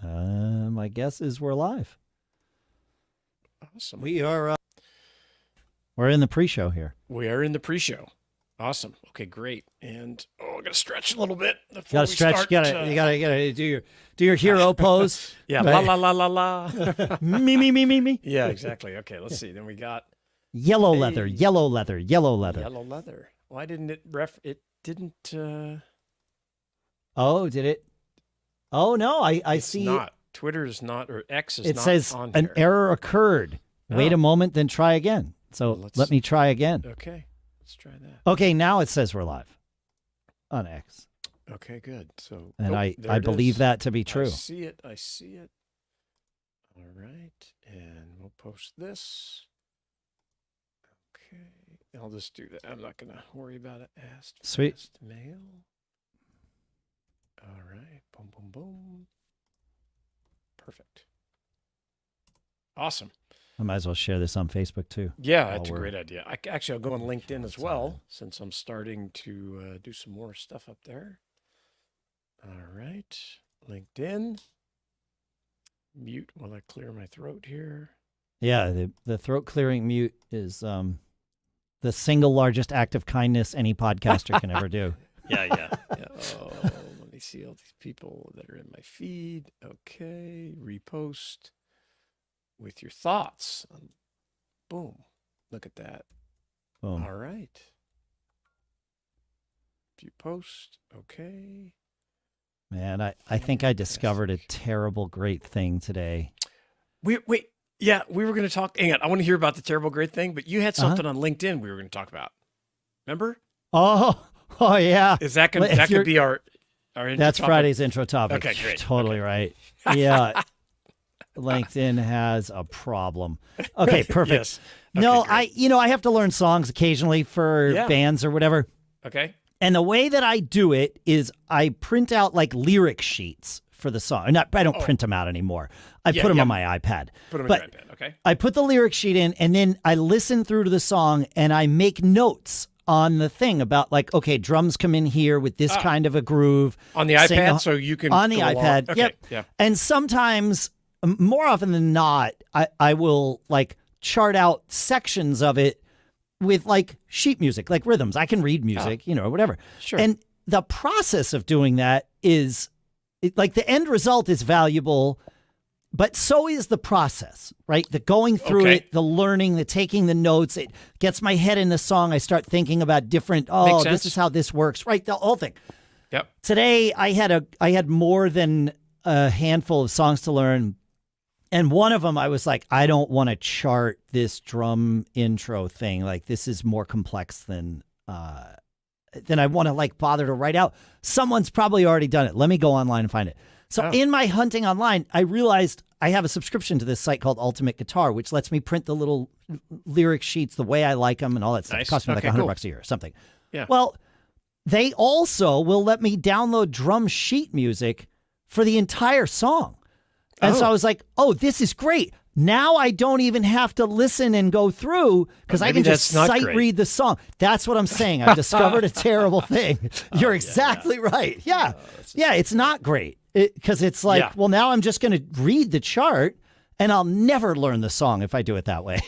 My guess is we're live. Awesome. We're in the pre-show here. We are in the pre-show. Awesome. Okay, great. And I gotta stretch a little bit. You gotta stretch. Start, You gotta do your hero pose. Yeah. Right? La la la la la. me. Yeah, exactly. Okay, let's see. Then we got Yellow leather. Yellow leather. yellow leather. Why didn't it It didn't. Oh, did it? Oh no, I It's see. not. Twitter is not, or X is It not says on an here. error occurred. Wait Oh. a moment, then try again. So Well, let me try again. Okay, let's try that. Okay, now it says we're live on X, Okay, good. So, and there I it believe is. that to be I true. see it. All right, and we'll post this. Okay, I'll just do that. I'm not gonna worry about it. Sweet. Fast mail. All right, boom, boom, boom. Perfect. Awesome. I might as well share this on Facebook too. Yeah, While that's a we're- great idea. Actually, I'll go on LinkedIn as well, since I'm starting to do some more stuff up there. All right, LinkedIn. Mute while I clear my throat here. Yeah, the throat clearing mute is the single largest act of kindness any podcaster can ever do. Yeah. Oh, let me see all these people that are in my feed. Okay, repost with your thoughts. Boom. Look at that. Boom. All right. View post. Okay. Man, I think I discovered a terrible great thing today. Wait. Yeah, we were going to talk. Hang on. I want to hear about the terrible great thing, but you had something on LinkedIn we were going to talk about. Remember? Oh yeah. Is that going Well, if that you're- could be our intro That's topic? Friday's intro topic. Okay, You're great. totally right. Yeah. LinkedIn has a problem. Okay, perfect. Yes. No, Okay, great. I have to learn songs occasionally for Yeah. bands or whatever. Okay. And the way that I do it is I print out like lyric sheets for the song. I don't print them out anymore. I Yeah, put them yeah. on my iPad. Put them But in your iPad. Okay. I put the lyric sheet in and then I listen through to the song and I make notes on the thing about like, okay, drums come in here with this kind of a groove. On the Sing iPad, a- so you can on the go along. iPad. Okay. Yep. Yeah. And sometimes, more often than not, I will like chart out sections of it with like sheet music, like rhythms. I can read music, or whatever. Sure. And the process of doing that is like the end result is valuable, but so is the process, right? The going through Okay. it, the learning, the taking the notes. It gets my head in the song. I start thinking about different, Makes this sense. is how this works, right? The whole thing. Yep. Today I had more than a handful of songs to learn. And one of them I was like, I don't want to chart this drum intro thing. Like this is more complex than I want to like bother to write out. Someone's probably already done it. Let me go online and find it. So in my hunting online, I realized I have a subscription to this site called Ultimate Guitar, which lets me print the little lyric sheets the way I like them and all that stuff. Nice. It costs me like Okay, $100 cool. a year or something. Yeah. Well, they also will let me download drum sheet music for the entire song. And so I was like, oh, this is great. Now I don't even have to listen and go through because I maybe can just that's not sight great. read the song. That's what I'm saying. I discovered a terrible thing. You're exactly right. Yeah. Yeah, it's not great because it's like, Yeah. well, now I'm just going to read the chart and I'll never learn the song if I do it that way.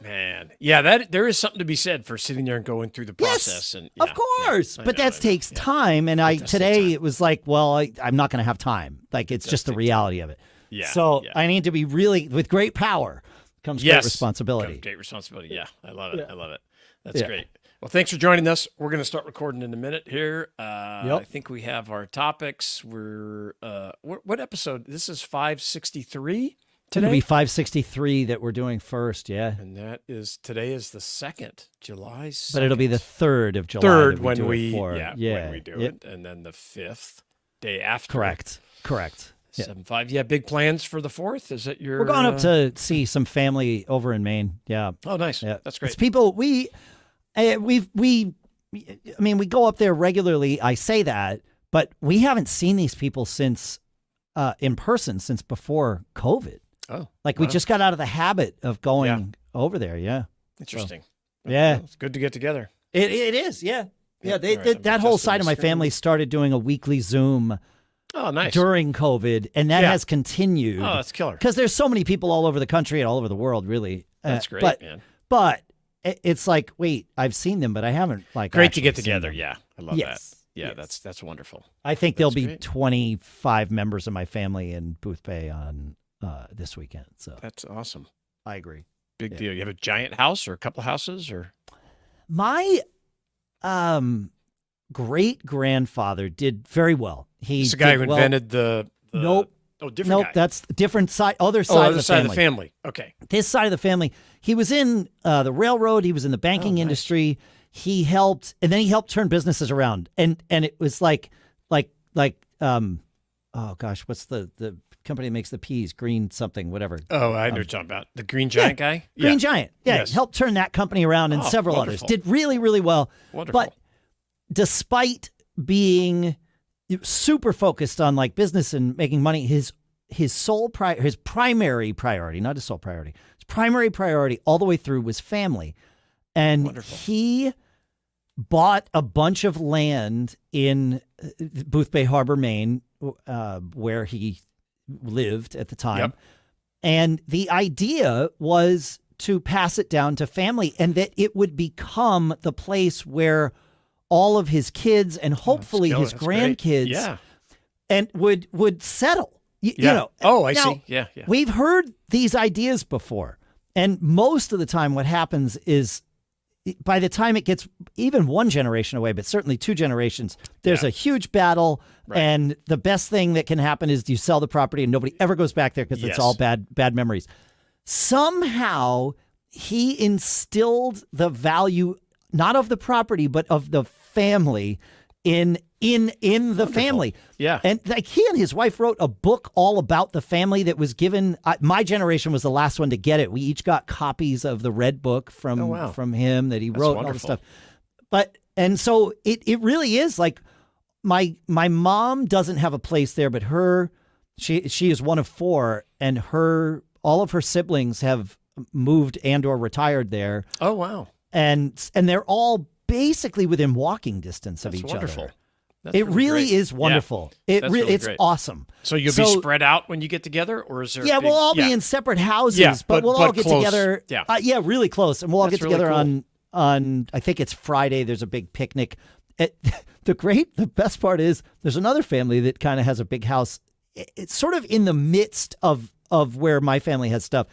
Man. Yeah, there is something to be said for sitting there and going through the process. Yes, And of course. I But know, that takes time. And does take today time. it was like, well, I'm not going to have time. Like it's just the reality of it. Yeah. So yeah. I need to be really, with great power comes great responsibility. Great responsibility. Yeah, I love it. Yeah. I love it. That's Yeah. great. Well, thanks for joining us. We're going to start recording in a minute here. I think we have our topics. We're what episode? This is 563 It'll today. be 563 that we're doing first, yeah. And today is the 2nd, July 2nd. But it'll be the 3rd of July. third that when do it we for. when we do it, and then the 5th day after. Correct. Yeah. 7-5. Yeah, big plans for the 4th. Is it your? We're going up to see some family over in Maine. Yeah. Oh, nice. Yeah. That's great. It's people we go up there regularly. I say that, but we haven't seen these people since in person since before COVID. Oh, Like we wow. just got out of the habit of going over there. Yeah. Interesting. Yeah. Well, it's good to get together. It is. Yeah. Yeah. Yeah, all right, I'm That whole adjusting side of the my screen. family started doing a weekly Zoom Oh, nice. during COVID, and that has continued. Oh, that's killer. Because there's so many people all over the country and all over the world, really. That's great, man. But it's like, wait, I've seen them, but I haven't Great to get together. Yeah, I love that. Yeah, yes. that's wonderful. I think there'll be 25 members of my family in Booth Bay on this weekend. So that's awesome. I agree. Big deal. You have a giant house or a couple houses or? My great grandfather did very well. He's the guy who invented the. Nope. Oh, different guy. That's different side. Other side of the family. Okay. This side of the family. He was in the railroad. He was in the banking industry. He helped, and then he helped turn businesses around. And it was like, oh gosh, what's the company that makes the peas? Green something, whatever. Oh, I know what you're talking about. The Green Giant guy? Green Giant. Yeah, yes. Helped turn that company around and several others. Did really, really well. Wonderful. But despite being super focused on like business and making money, his primary priority, not his sole priority, his primary priority all the way through was family. And he bought a bunch of land in Booth Bay Harbor, Maine, where he lived at the time. Yep. And the idea was to pass it down to family and that it would become the place where all of his kids and hopefully his grandkids and would settle. You know. Oh, I see. Yeah. We've heard these ideas before. And most of the time what happens is by the time it gets even one generation away, but certainly two generations, there's a huge battle. Right. And the best thing that can happen is you sell the property and nobody ever goes back there because it's all bad memories. Somehow he instilled the value, not of the property, but of the family in the family. Yeah. And like he and his wife wrote a book all about the family that was given. My generation was the last one to get it. We each got copies of the Red Book from him that he wrote and all this stuff. And so it really is like my mom doesn't have a place there, but she is one of four, and all of her siblings have moved and or retired there. Oh, wow. And they're all basically within walking distance of each other. It really is wonderful. Yeah. It's awesome. So you'll be spread out when you get together, or is there? Yeah, we'll all be in separate houses, but we'll all get close. together. Yeah, really close, and we'll all get together really cool. on. I think it's Friday. There's a big picnic. The best part is there's another family that kind of has a big house. It's sort of in the midst of where my family has stuff.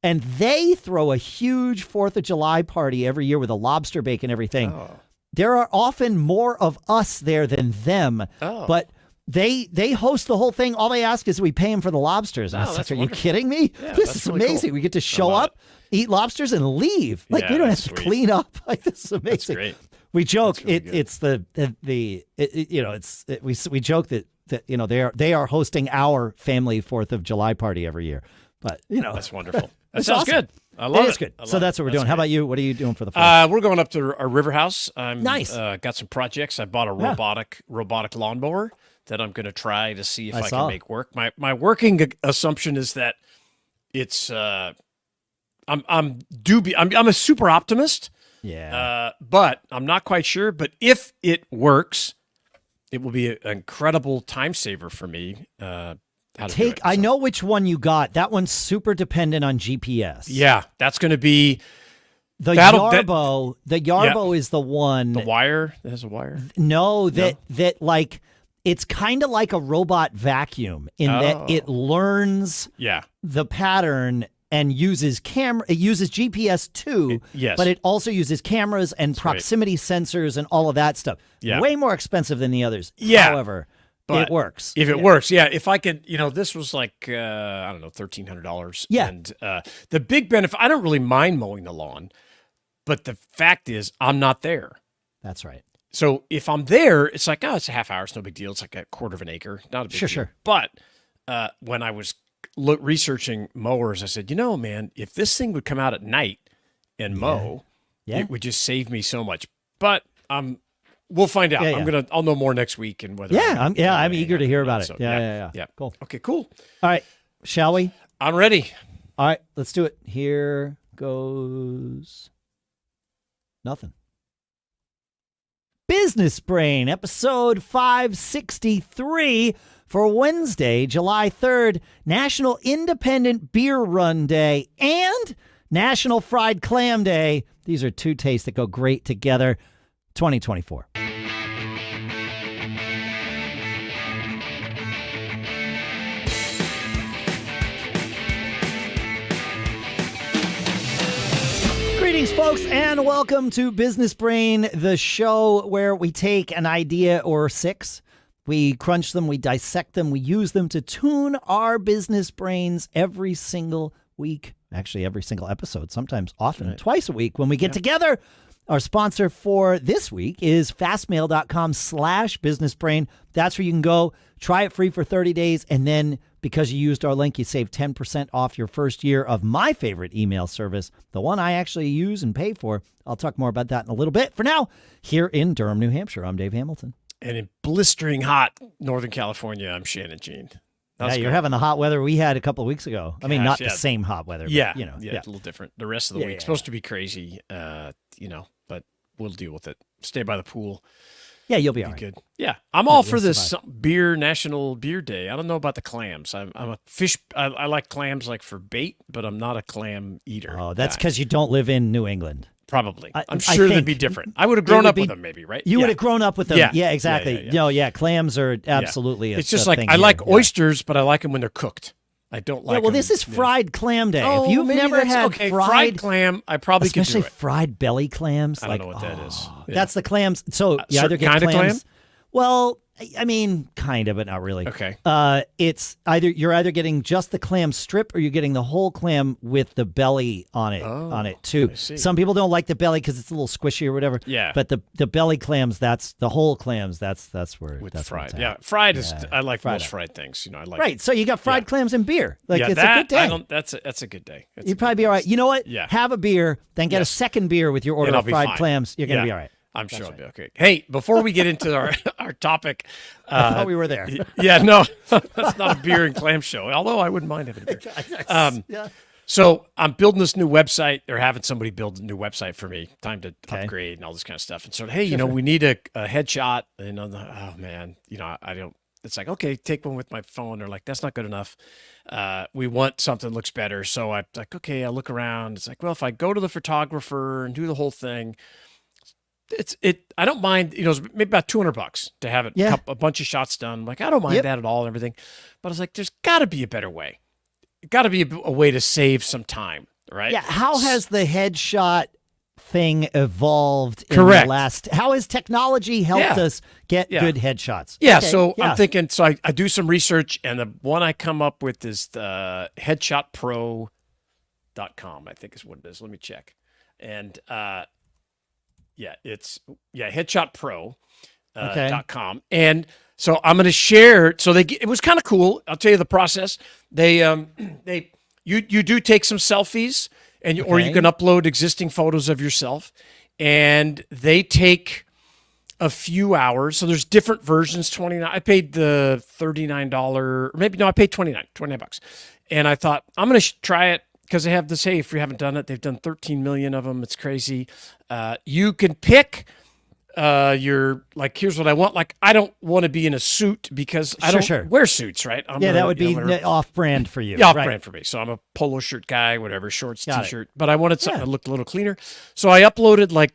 And they throw a huge 4th of July party every year with a lobster bake and everything. Oh. There are often more of us there than them, but they host the whole thing. All they ask is we pay them for the lobsters. I was like, are you kidding me? Yeah, this is really amazing. Cool. We get to show up, eat lobsters, and leave. Like we don't have to clean up. Like this is amazing. That's great. We joke really it's we joke that they are hosting our family 4th of July party every year. But that's wonderful. That It's sounds awesome. good. I love it. It's good. So that's what we're doing. How about you? What are you doing for the fall? We're going up to our river house. I'm nice. Got some projects. I bought a robotic lawnmower that I'm going to try to see if I can make work. My working assumption is that it's I'm a super optimist. Yeah. But I'm not quite sure. But if it works, it will be an incredible time saver for me. I know which one you got. That one's super dependent on GPS. Yeah, that's going to be the Yarbo. The Yarbo is the one. The wire that has a wire. No, that like it's kind of like a robot vacuum in that it learns the pattern and uses It uses GPS too. But it also uses cameras and proximity sensors and all of that stuff. Yeah. Way more expensive than the others. Yeah. However. But it works. If it works, if I could, this was like, I don't know, $1,300. Yeah. And the big benefit, I don't really mind mowing the lawn, but the fact is I'm not there. That's right. So if I'm there, it's like, it's a half hour. It's no big deal. It's like a quarter of an acre. Not a big deal. Sure. But when I was researching mowers, I said, man, if this thing would come out at night and mow, it would just save me so much. But we'll find out. I'll know more next week and whether. I'm eager to hear about it. So, yeah. Cool. Okay, cool. All right, shall we? I'm ready. All right, let's do it. Here goes nothing. Business Brain, episode 563. for Wednesday, July 3rd, National Independent Beer Run Day and National Fried Clam Day. These are two tastes that go great together. 2024. Greetings, folks, and welcome to Business Brain, the show where we take an idea or six, we crunch them, we dissect them, we use them to tune our business brains every single week. Actually, every single episode, sometimes often twice a week when we get together. Our sponsor for this week is fastmail.com/businessbrain. That's where you can go. Try it free for 30 days. And then because you used our link, you save 10% off your first year of my favorite email service, the one I actually use and pay for. I'll talk more about that in a little bit. For now, here in Durham, New Hampshire, I'm Dave Hamilton. And in blistering hot Northern California, I'm Shannon Jean. Yeah, you're having the hot weather we had a couple of weeks ago. I mean, not the same hot weather. But, a little different. The rest of the week supposed to be crazy, but we'll deal with it. Stay by the pool. Yeah, you'll be all right. Good. Yeah, I'm all for this National Beer Day. I don't know about the clams. I'm a fish. I like clams like for bait, but I'm not a clam eater. Oh, that's because you don't live in New England. Probably. I'm sure they'd be different. I would have grown up with them maybe, right? You would have grown up with them. Yeah, exactly. Yeah. Clams are absolutely It's just like I like oysters, but I like them when they're cooked. I don't like them. This is fried clam day. If you've never had fried clam, I probably could do it. Especially fried belly clams. I don't know what that is. That's the clams. So you either get clams. Clam? Well, I mean, kind of, but not really. Okay. It's you're either getting just the clam strip or you're getting the whole clam with the belly on it too. Some people don't like the belly because it's a little squishy or whatever. Yeah. But the belly clams, that's the whole clams. That's where with that's fried. Yeah, fried is. I like most fried things. I like. Right. So you got fried clams and beer. It's a good day. That's a good day. You'd probably be all right. You know what? Yeah. Have a beer, then get a second beer with your order of fried clams. You're gonna be all right. I'm sure I'll be okay. Hey, before we get into our topic, I thought we were there. Yeah, no, that's not a beer and clam show. Although I wouldn't mind having a beer. So I'm building this new website. They're having somebody build a new website for me. Time to upgrade and all this kind of stuff. And so, hey, we need a headshot. And oh man, I don't. It's like, okay, take one with my phone. They're like, that's not good enough. We want something that looks better. So I'm like, okay, I look around. It's like, well, if I go to the photographer and do the whole thing. I don't mind, it's maybe about $200 to have it, a bunch of shots done. I'm like, I don't mind that at all and everything. But I was like, there's got to be a better way. Got to be a way to save some time, right? Yeah. How has the headshot thing evolved in Correct. the last? How has technology helped us get good headshots? Yeah. Okay. I'm thinking, so I do some research, and the one I come up with is the headshotpro.com, I think is what it is. Let me check. And, it's headshotpro.com. And so I'm going to share. So it was kind of cool. I'll tell you the process. You do take some selfies or you can upload existing photos of yourself, and they take a few hours. So there's different versions. 29. I paid the $39 or maybe no, I paid $29. And I thought I'm going to try it. Because they have this, hey, if you haven't done it, they've done 13 million of them. It's crazy. You can pick here's what I want. Like, I don't want to be in a suit because I don't wear suits, right? That would be off-brand for you. Yeah, off-brand for me. So I'm a polo shirt guy, whatever, shorts, T-shirt. But I wanted something that looked a little cleaner. So I uploaded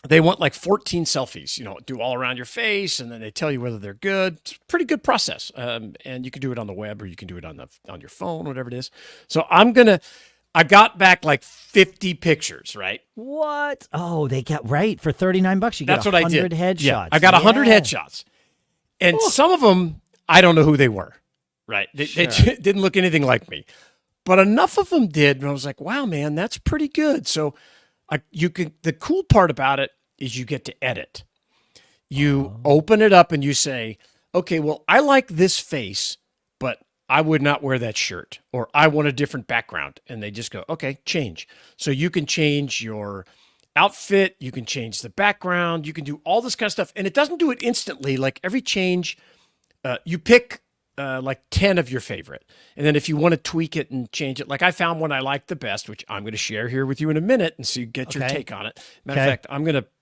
they want 14 selfies, do all around your face, and then they tell you whether they're good. It's a pretty good process. And you can do it on the web or you can do it on your phone, whatever it is. So I got back 50 pictures, right? What? Oh, they got for $39. You got 100 headshots. Yeah, I got 100 headshots. And some of them, I don't know who they were, right? They didn't look anything like me. But enough of them did. And I was like, wow, man, that's pretty good. So the cool part about it is you get to edit. You open it up and you say, okay, well, I like this face, but I would not wear that shirt, or I want a different background. And they just go, okay, change. So you can change your outfit. You can change the background. You can do all this kind of stuff. And it doesn't do it instantly. Like every change, you pick 10 of your favorite. And then if you want to tweak it and change it, I found one I liked the best, which I'm going to share here with you in a minute and so you get your take on it. Matter of fact,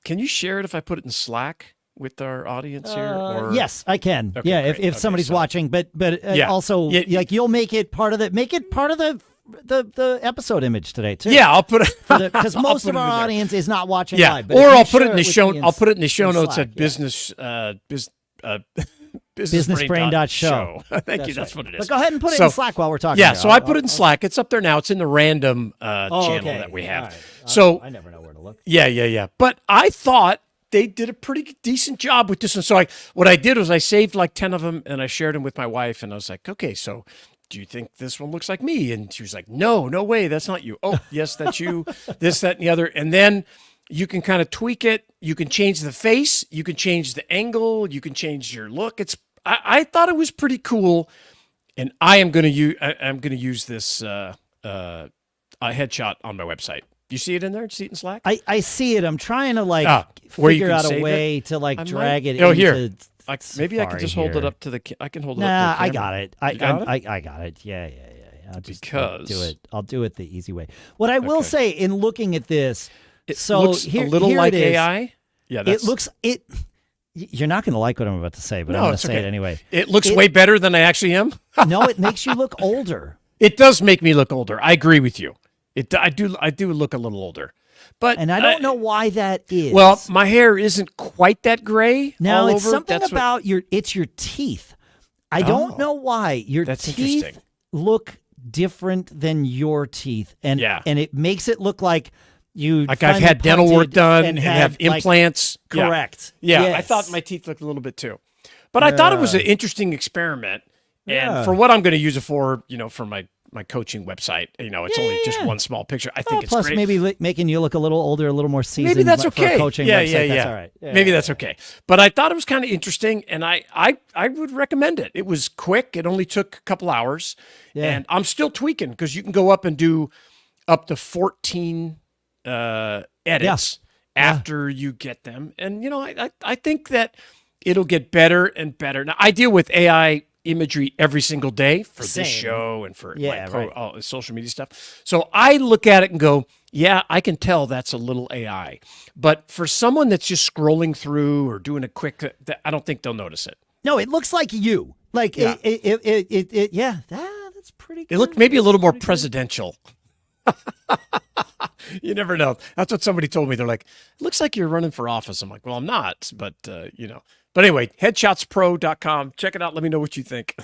can you share it if I put it in Slack? with our audience here? Or Yes, I can. Okay, yeah, great. if Okay, somebody's so- watching, but Yeah. also Yeah. like you'll make it part of the episode image today too. Yeah, I'll put it Because I'll most put of it our in there. audience is not watching Yeah, live. But or if you I'll put it share in the with show. me in I'll put it in the show in notes Slack, at yeah. businessbrain.show. Thank you. That's right. what it is. But go ahead and put it So- in Slack while we're talking. Yeah, here. so I put it in Slack. It's up there now. It's in the random channel okay. that we have. All right. So I never know where to look. yeah. But I thought they did a pretty decent job with this one. So what I did was I saved like 10 of them and I shared them with my wife. And I was like, okay, so do you think this one looks like me? And she was like, no way. That's not you. Oh, yes, that's you. This, that, and the other. And then you can kind of tweak it. You can change the face. You can change the angle. You can change your look. I thought it was pretty cool. And I'm going to use this headshot on my website. You see it in there? See it in Slack? I see it. I'm trying to like where you figure can out a save way it? to like I drag might- it. Oh, into here. Maybe I can Safari just hold it here. up to the. I can hold it Nah, up to the I camera. got it. You got it? I got it. Yeah. I'll just Because- do it. I'll do it the easy way. What I will Okay. say in looking at this, It so looks here, a little here like it is. AI. Yeah, that's, It looks it. You're not going to like what I'm about to say, but No, I'm going to it's say okay. it anyway. It looks it- way better than I actually am. No, it makes you look older. It does make me look older. I agree with you. I do look a little older, but And I don't know why that is. Well, my hair isn't quite that gray. now all it's over. something That's what- about your teeth. I don't Oh. know why your That's teeth interesting. look different than your teeth, and Yeah. and it makes it look like you like I've finally had dental work punted done and had, have like, implants. Yeah. correct. Yeah, I Yes. thought my teeth looked a little bit too, but I thought it was an interesting experiment. And Yeah. for what I'm going to use it for, for my coaching website, it's only just Yeah. one small picture. I Oh, think it's plus great. maybe making you look a little older, a little more seasoned. Maybe that's for a okay. coaching Yeah, website. yeah. That's all right. Yeah, Maybe yeah, that's okay. But I thought it was kind of interesting, and I would recommend it. It was quick. It only took a couple hours, Yeah. and I'm still tweaking because you can go up and do up to 14 edits after you get them. And I think that it'll get better and better. Now I deal with AI imagery every single day for Same. this show and for Yeah, my right. all the social media stuff. So I look at it and go, yeah, I can tell that's a little AI. But for someone that's just scrolling through or doing a quick, I don't think they'll notice it. No, it looks like you. Like Yeah. yeah. That's pretty good. It looked maybe a little more Pretty good. presidential. You never know. That's what somebody told me. They're like, it looks like you're running for office. I'm like, well, I'm not, but But anyway, headshotspro.com. Check it out. Let me know what you think.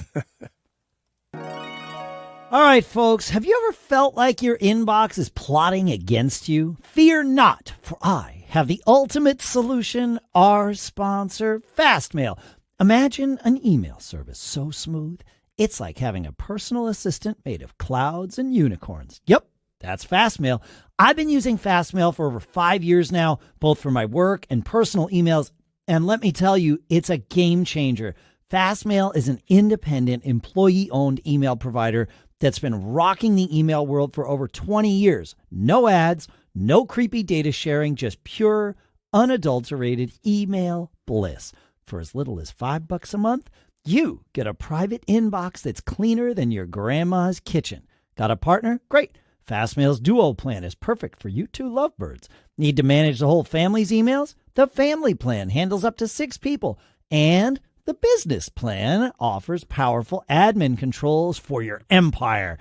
All right, folks, have you ever felt like your inbox is plotting against you? Fear not, for I have the ultimate solution, our sponsor, Fastmail. Imagine an email service so smooth, it's like having a personal assistant made of clouds and unicorns. Yep, that's Fastmail. I've been using Fastmail for over 5 years now, both for my work and personal emails, and let me tell you, it's a game changer. Fastmail is an independent, employee-owned email provider that's been rocking the email world for over 20 years. No ads, no creepy data sharing, just pure, unadulterated email bliss. For as little as $5 a month, you get a private inbox that's cleaner than your grandma's kitchen. Got a partner? Great. Fastmail's Duo plan is perfect for you two lovebirds. Need to manage the whole family's emails? The family plan handles up to 6 people. And the business plan offers powerful admin controls for your empire.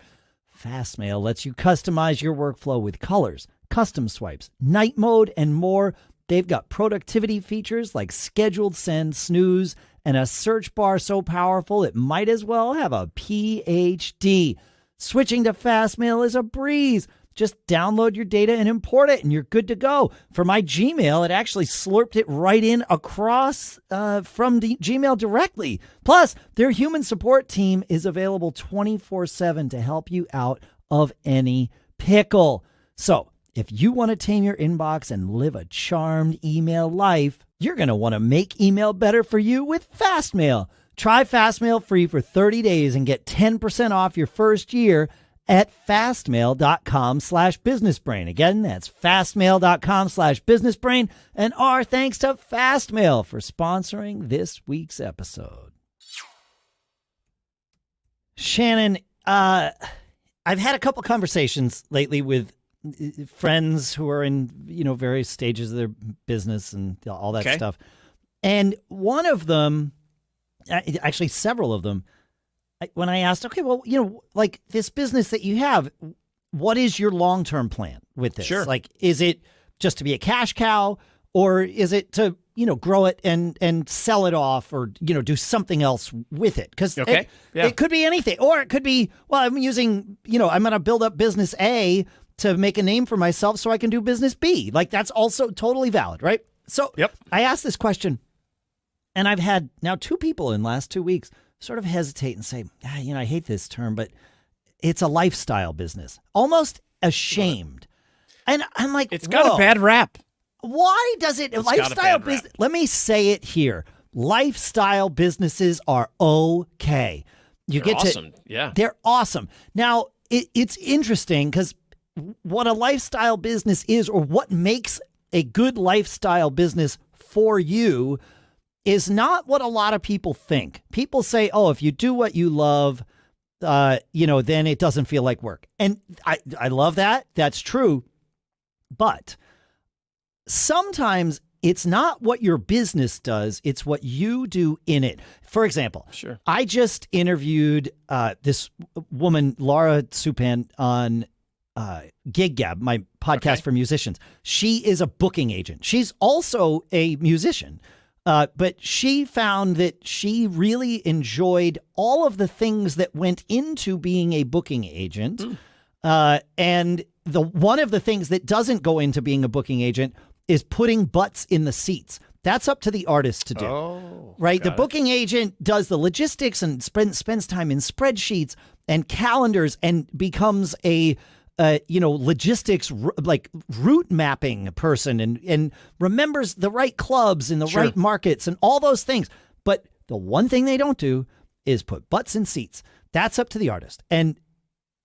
Fastmail lets you customize your workflow with colors, custom swipes, night mode, and more. They've got productivity features like scheduled send, snooze, and a search bar so powerful it might as well have a PhD. Switching to Fastmail is a breeze. Just download your data and import it, and you're good to go. For my Gmail, it actually slurped it right in across from the Gmail directly. Plus, their human support team is available 24/7 to help you out of any pickle. So, if you want to tame your inbox and live a charmed email life, you're going to want to make email better for you with Fastmail. Try Fastmail free for 30 days and get 10% off your first year at fastmail.com/businessbrain. Again, that's fastmail.com/businessbrain. And our thanks to Fastmail for sponsoring this week's episode. Shannon, I've had a couple conversations lately with friends who are in, various stages of their business and all that Okay. stuff. And one of them, actually several of them, when I asked, okay, well, like this business that you have, what is your long-term plan with this? Sure. Like, is it just to be a cash cow, or is it to, grow it and sell it off, or, do something else with it? Because it could be anything. Or it could be, well, I'm going to build up business A to make a name for myself so I can do business B. Like, that's also totally valid, right? So I asked this question, and I've had now 2 people in the last 2 weeks sort of hesitate and say, I hate this term, but it's a lifestyle business. Almost ashamed. And I'm like, it's got a bad rap. Why does it? Lifestyle business. Let me say it here. Lifestyle businesses are okay. They're awesome. Yeah. They're awesome. Now, it's interesting because what a lifestyle business is, or what makes a good lifestyle business for you, is not what a lot of people think. People say, oh, if you do what you love, then it doesn't feel like work. And I love that. That's true. But sometimes it's not what your business does. It's what you do in it. For example, I just interviewed this woman, Laura Supan, on Gig Gab, my podcast for musicians. She is a booking agent. She's also a musician. But she found that she really enjoyed all of the things that went into being a booking agent. And one of the things that doesn't go into being a booking agent is putting butts in the seats. That's up to the artist to do. Right? The booking agent does the logistics and spends time in spreadsheets and calendars and becomes a logistics, like route mapping person, and remembers the right clubs in the right markets and all those things. But the one thing they don't do is put butts in seats. That's up to the artist. And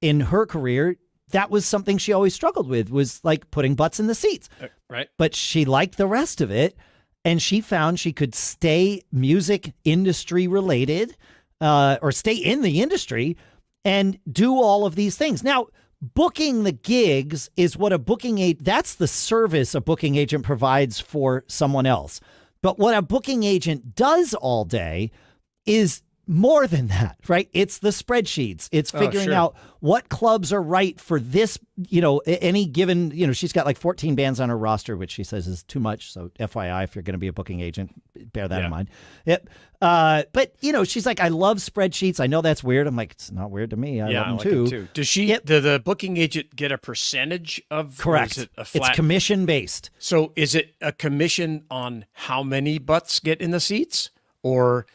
in her career, that was something she always struggled with, was like putting butts in the seats. Right. But she liked the rest of it. And she found she could stay music industry related, or stay in the industry and do all of these things. Now, booking the gigs is what a booking agent, that's the service a booking agent provides for someone else. But what a booking agent does all day is more than that, right? It's the spreadsheets. It's figuring out what clubs are right for this, any given, she's got like 14 bands on her roster, which she says is too much. So FYI, if you're going to be a booking agent, bear that in mind. Yep. But, she's like, I love spreadsheets. I know that's weird. I'm like, it's not weird to me. I love them too. Does she, the booking agent, get a percentage of? Correct. Is it a flat? It's commission based. So is it a commission on how many butts get in the seats, or?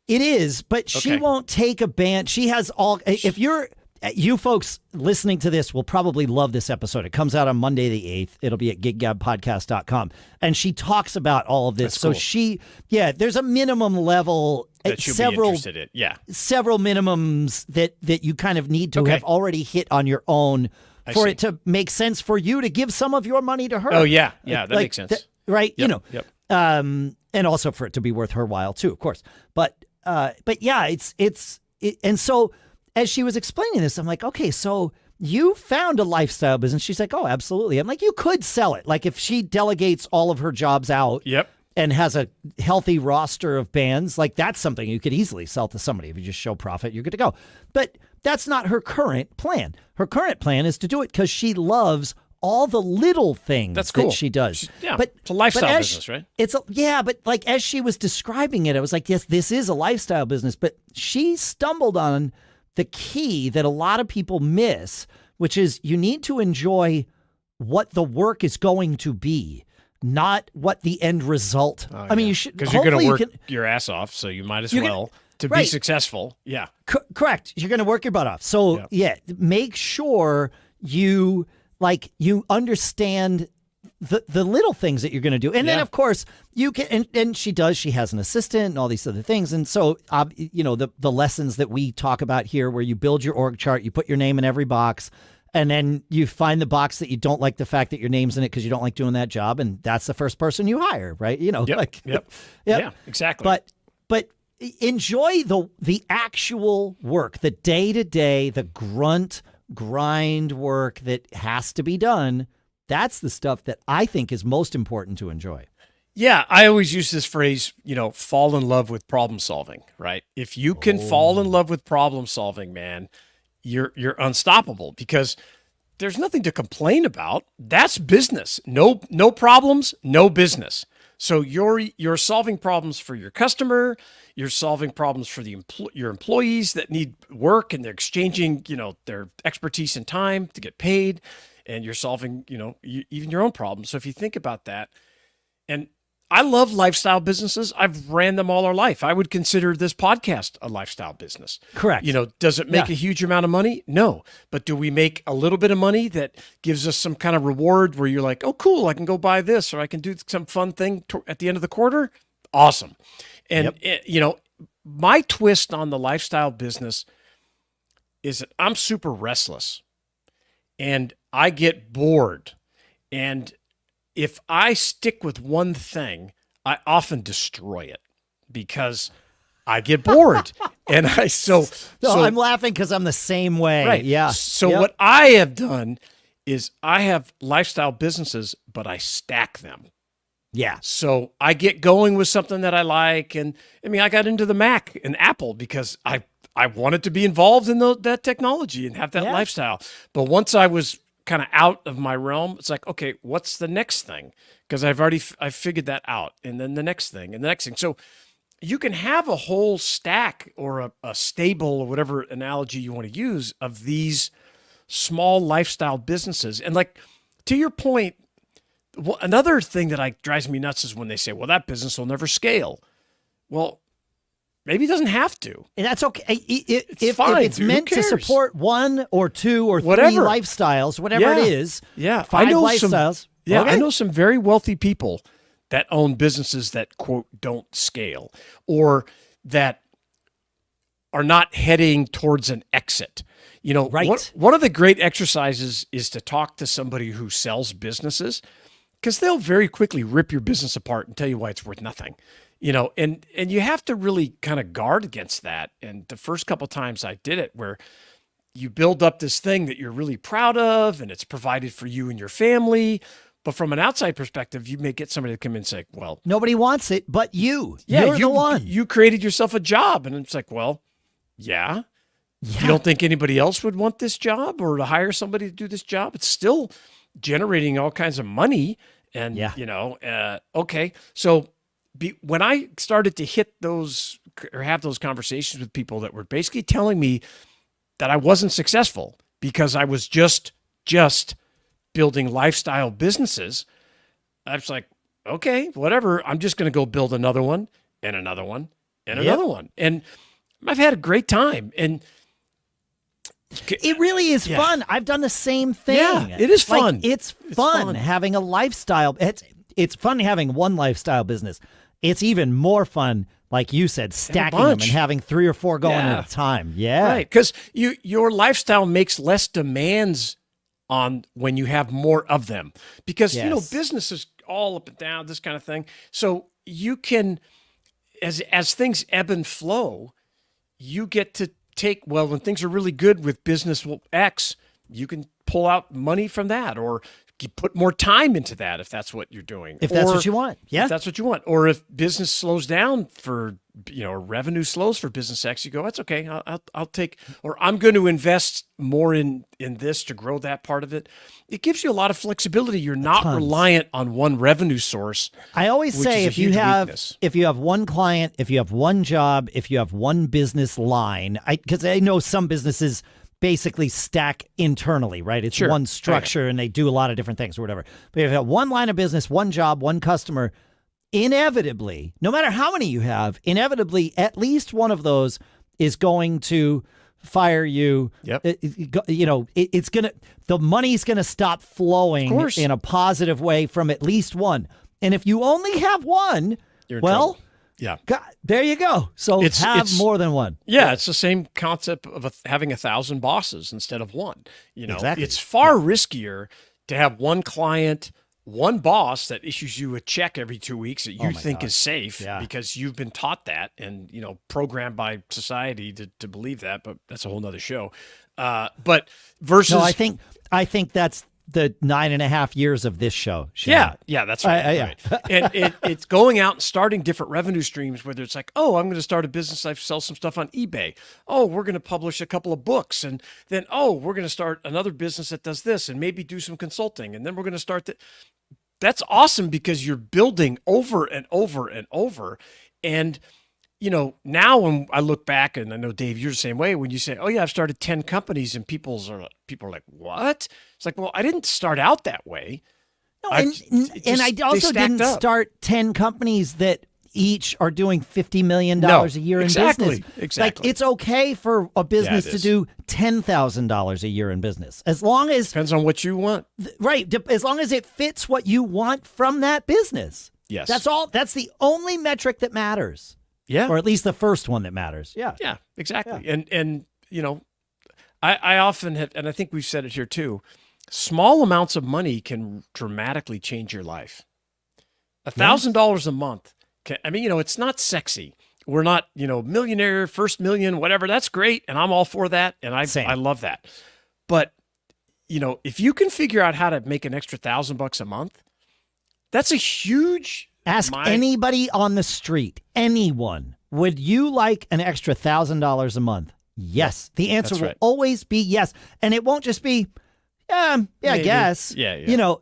It is, but she won't take a band. She has all. If you folks listening to this will probably love this episode. It comes out on Monday the 8th. It'll be at giggabpodcast.com. And she talks about all of this. That's so cool. There's a minimum level, that several be interested in. Yeah. Several minimums that you kind of need to have already hit on your own for it to make sense for you to give some of your money to her. Oh yeah. Yeah. That makes sense. Right. Yep. And also for it to be worth her while too, of course. But yeah, it's and so as she was explaining this, I'm like, okay, so you found a lifestyle business. She's like, oh, absolutely. I'm like, you could sell it. Like if she delegates all of her jobs out and has a healthy roster of bands, like that's something you could easily sell to somebody. If you just show profit, you're good to go. But that's not her current plan. Her current plan is to do it because she loves all the little things that she does. But it's a lifestyle business, right? But like as she was describing it, I was like, yes, this is a lifestyle business. But she stumbled on the key that a lot of people miss, which is you need to enjoy what the work is going to be, not what the end result. I mean, you should, because you're going to work your ass off, so you might as well to be successful. Yeah, correct. You're going to work your butt off. So make sure you understand the little things that you're going to do. And then of course you can, and she has an assistant and all these other things. And so, the lessons that we talk about here, where you build your org chart, you put your name in every box, and then you find the box that you don't like the fact that your name's in it because you don't like doing that job. And that's the first person you hire, right? Yeah, exactly. But enjoy the actual work, the day-to-day, the grind work that has to be done. That's the stuff that I think is most important to enjoy. Yeah, I always use this phrase, fall in love with problem solving, right? If you can fall in Oh, love with problem solving, man, you're unstoppable because there's nothing to complain about. That's business. No problems, no business. So you're solving problems for your customer, you're solving problems for your employees that need work and they're exchanging, their expertise and time to get paid, and you're solving, even your own problems. So if you think about that, and I love lifestyle businesses. I've ran them all our life. I would consider this podcast a lifestyle business. correct. Does it make Yeah. a huge amount of money? No. But do we make a little bit of money that gives us some kind of reward where you're like, oh, cool, I can go buy this or I can do some fun thing at the end of the quarter? Awesome. And, my twist on the lifestyle business is that I'm super restless and I get bored. And if I stick with one thing, I often destroy it because I get bored. And I'm laughing because I'm the same way. right. Yeah. So Yep. what I have done is I have lifestyle businesses, but I stack them. Yeah. So I get going with something that I like. And I mean, I got into the Mac and Apple because I wanted to be involved in that technology and have that Yeah. lifestyle. But once I was kind of out of my realm, it's like, okay, what's the next thing? Because I've figured that out. And then the next thing and the next thing. So you can have a whole stack or a stable or whatever analogy you want to use of these small lifestyle businesses. And like, to your point, another thing that drives me nuts is when they say, well, that business will never scale. Well, maybe it doesn't have to. And that's okay. If fine, it's dude. Who meant to cares? support one or two or Whatever. three lifestyles, whatever it is, Yeah. 5 I know lifestyles. I Okay. know some very wealthy people that own businesses that, quote, don't scale or that are not heading towards an exit. Right. One of the great exercises is to talk to somebody who sells businesses because they'll very quickly rip your business apart and tell you why it's worth nothing. And you have to really kind of guard against that. And the first couple times I did it, where you build up this thing that you're really proud of and it's provided for you and your family. But from an outside perspective, you may get somebody to come in and say, well, Nobody wants it but you. yeah, You're the one. You created yourself a job. And it's like, well, yeah. You don't think anybody else would want this job or to hire somebody to do this job? It's still generating all kinds of money. And, okay. So when I started to hit those or have those conversations with people that were basically telling me that I wasn't successful because I was just building lifestyle businesses, I was like, okay, whatever. I'm just going to go build another one and another one and another one. And I've had a great time. And it really is fun. I've done the same thing. Yeah, it is fun. It's fun having a lifestyle. It's fun having one lifestyle business. It's even more fun, like you said, stacking them and having 3 or 4 going at a time. Yeah. Right. Because your lifestyle makes less demands on when you have more of them. Because, business is all up and down, this kind of thing. So you can, as things ebb and flow, you get to when things are really good with business X, you can pull out money from that or you put more time into that if that's what you're doing. If that's what you want. Yeah. If that's what you want. Or if business slows down for, revenue slows for business X, you go, that's okay. I'll take, or I'm going to invest more in this to grow that part of it. It gives you a lot of flexibility. You're not reliant on one revenue source. I always say if you have one client, if you have one job, if you have one business line, because I know some businesses basically stack internally, right? It's one structure and they do a lot of different things or whatever. But if you have one line of business, one job, one customer, inevitably, no matter how many you have, inevitably at least one of those is going to fire you. Yep. It's going to, the money's going to stop flowing in a positive way from at least one. And if you only have one, well, yeah. God, there you go. So have more than one. Yeah, it's the same concept of having 1,000 bosses instead of one. Exactly. It's far riskier to have one client, one boss that issues you a check every 2 weeks that you think is safe because you've been taught that and, programmed by society to believe that, but that's a whole nother show. But versus... No, I think that's the 9.5 years of this show. Shannon. Yeah, that's right. Right. And it's going out and starting different revenue streams, whether it's like, oh, I'm going to start a business. I sell some stuff on eBay. Oh, we're going to publish a couple of books. And then, oh, we're going to start another business that does this and maybe do some consulting. And then we're going to start that. That's awesome because you're building over and over and over. And now when I look back, and I know, Dave, you're the same way, when you say, oh, yeah, I've started 10 companies, and people are like, what? It's like, well, I didn't start out that way. No, and I also didn't start 10 companies that each are doing $50 million a year in business. Exactly. Like, it's okay for a business to do $10,000 a year in business. As long as... Depends on what you want. Right. As long as it fits what you want from that business. Yes. That's all. That's the only metric that matters. Yeah. Or at least the first one that matters. Yeah. Yeah, exactly. Yeah. And I often have, and I think we've said it here too, small amounts of money can dramatically change your life. $1,000 a month. It's not sexy. We're not, millionaire, first million, whatever. That's great. And I'm all for that. And I love that. But, if you can figure out how to make an extra $1,000 a month, that's a huge... Ask anybody on the street, anyone, would you like an extra $1,000 a month? Yes. The answer will always be yes. And it won't just be, I guess. Yeah.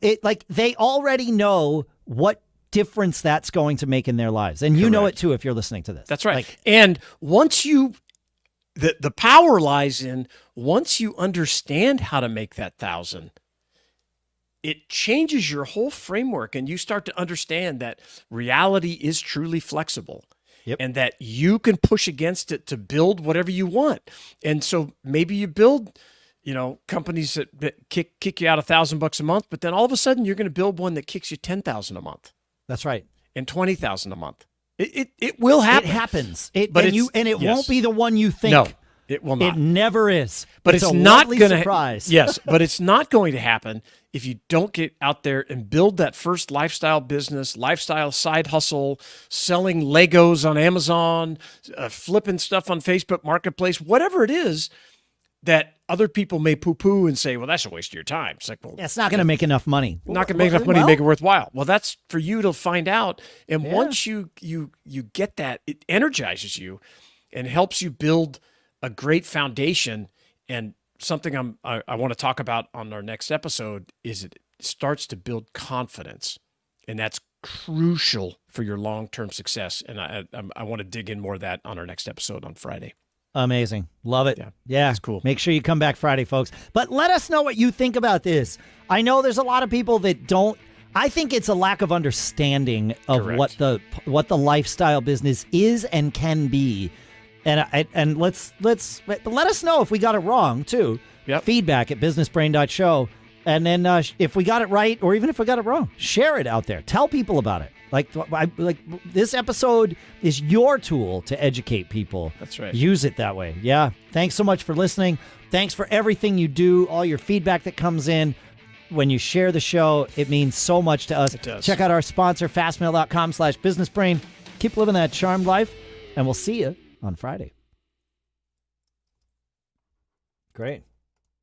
They already know what difference that's going to make in their lives. And you know it too if you're listening to this. That's right. And once the power lies in, once you understand how to make that 1,000, it changes your whole framework, and you start to understand that reality is truly flexible. Yep. And that you can push against it to build whatever you want. And so maybe you build, companies that kick you out $1,000 a month, but then all of a sudden you're going to build one that kicks you $10,000 a month. That's right. And $20,000 a month. It will happen. It happens. It yes. won't be the one you think. No, it will not. It never is. But it's not going to surprise. Yes, but it's not going to happen if you don't get out there and build that first lifestyle business, lifestyle side hustle, selling Legos on Amazon, flipping stuff on Facebook Marketplace, whatever it is that other people may poo-poo and say, well, that's a waste of your time. It's like, well, it's not going to make enough money. Not going to make enough money to make it worthwhile. Well, that's for you to find out. And once you get that, it energizes you and helps you build a great foundation. And something I want to talk about on our next episode is it starts to build confidence, and that's crucial for your long-term success. And I want to dig in more of that on our next episode on Friday. Amazing. Love it. Yeah. That's cool. Make sure you come back Friday, folks. But let us know what you think about this. I know there's a lot of people that don't. I think it's a lack of understanding of what the lifestyle business is and can be. And let's let us know if we got it wrong too. Yep. Feedback at businessbrain.show. And then if we got it right, or even if we got it wrong, share it out there. Tell people about it. Like this episode is your tool to educate people. That's right. Use it that way. Yeah. Thanks so much for listening. Thanks for everything you do, all your feedback that comes in. When you share the show, it means so much to us. It does. Check out our sponsor, fastmail.com/businessbrain. Keep living that charmed life, and we'll see you on Friday. Great.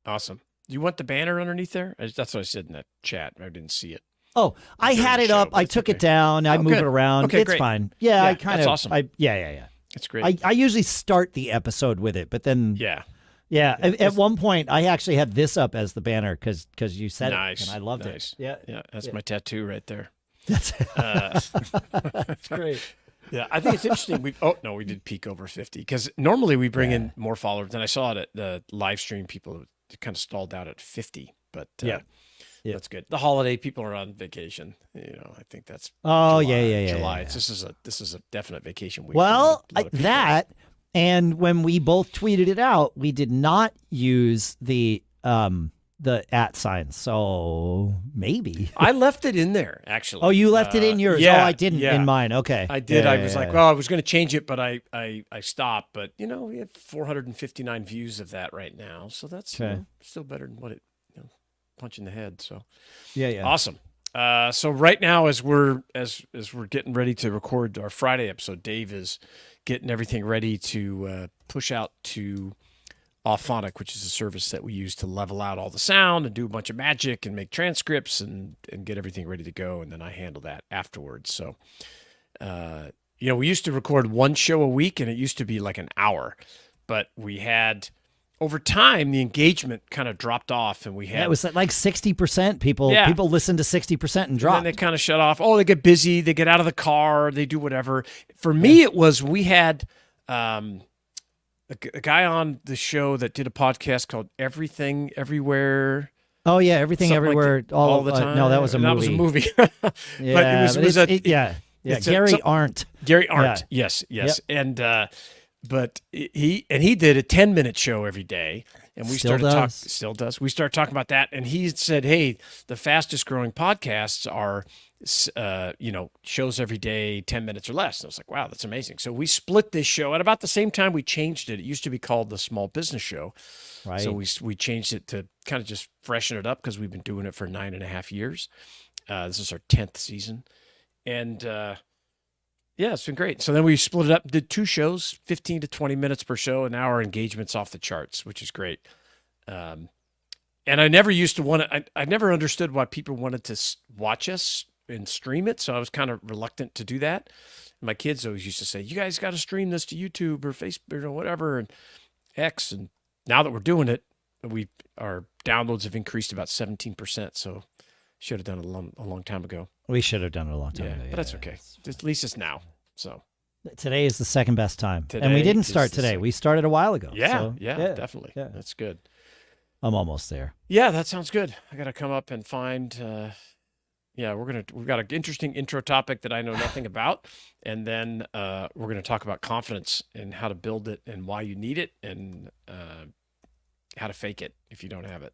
Awesome. Do you want the banner underneath there? That's what I said in that chat. I didn't see it. Oh, I had it up. I took it down. I move it around. Okay, it's great. fine. Yeah, I kind of. That's awesome. Yeah. It's great. I usually start the episode with it, but then. Yeah. At one point, I actually had this up as the banner because you said it, and I loved it. Yeah. That's my tattoo right there. That's great. Yeah, I think it's interesting. We did peak over 50 because normally we bring in more followers. And I saw it at the live stream. People kind of stalled out at 50, but that's good. The holiday, people are on vacation. I think that's July. July. This is a definite vacation week. Well, and when we both tweeted it out, we did not use the @ sign. So maybe I left it in there actually. Oh, you left it in yours? Yeah, oh, I didn't in mine. Okay, I did. I was like, well, I was going to change it, but I stopped. But we have 459 views of that right now, so that's still better than what it punch in the head. So yeah, awesome. So right now, as we're getting ready to record our Friday episode, Dave is getting everything ready to push out to Auphonic, which is a service that we use to level out all the sound and do a bunch of magic and make transcripts and get everything ready to go. And then I handle that afterwards. So, we used to record one show a week, and it used to be like an hour. But we had, over time, the engagement kind of dropped off, and we had... Yeah, it was like 60%. People listen to 60% and drop. And then they kind of shut off. Oh, they get busy. They get out of the car. They do whatever. For me, it was, we had... a guy on the show that did a podcast called Everything Everywhere. Oh yeah, Everything Something Everywhere like all the time. No, that was a movie. That was a movie. Yeah, it's Gary Arndt. Gary Arndt. Yeah. Yes. Yep. And but he did a 10-minute show every day, and we Still does. We started talking about that, and he said, "Hey, the fastest growing podcasts are shows every day, 10 minutes or less." And I was like, wow, that's amazing. So we split this show at about the same time we changed it. It used to be called the Small Business Show. Right. So we changed it to kind of just freshen it up, because we've been doing it for 9.5 years. This is our 10th season. And it's been great. So then we split it up, did 2 shows, 15 to 20 minutes per show, and now our engagement's off the charts, which is great. And I never used to want to, I never understood why people wanted to watch us and stream it, so I was kind of reluctant to do that. My kids always used to say, "You guys got to stream this to YouTube or Facebook or whatever and X." And now that we're doing it, our downloads have increased about 17%. So should have done it a long time ago. We should have done it a long time ago. But that's okay. At least it's now. So today is the second best time, and we didn't start today. We started a while ago. Yeah, definitely. Yeah. That's good. I'm almost there. Yeah, that sounds good. I got to come up and find. We've got an interesting intro topic that I know nothing about. And then we're going to talk about confidence and how to build it and why you need it, and how to fake it if you don't have it.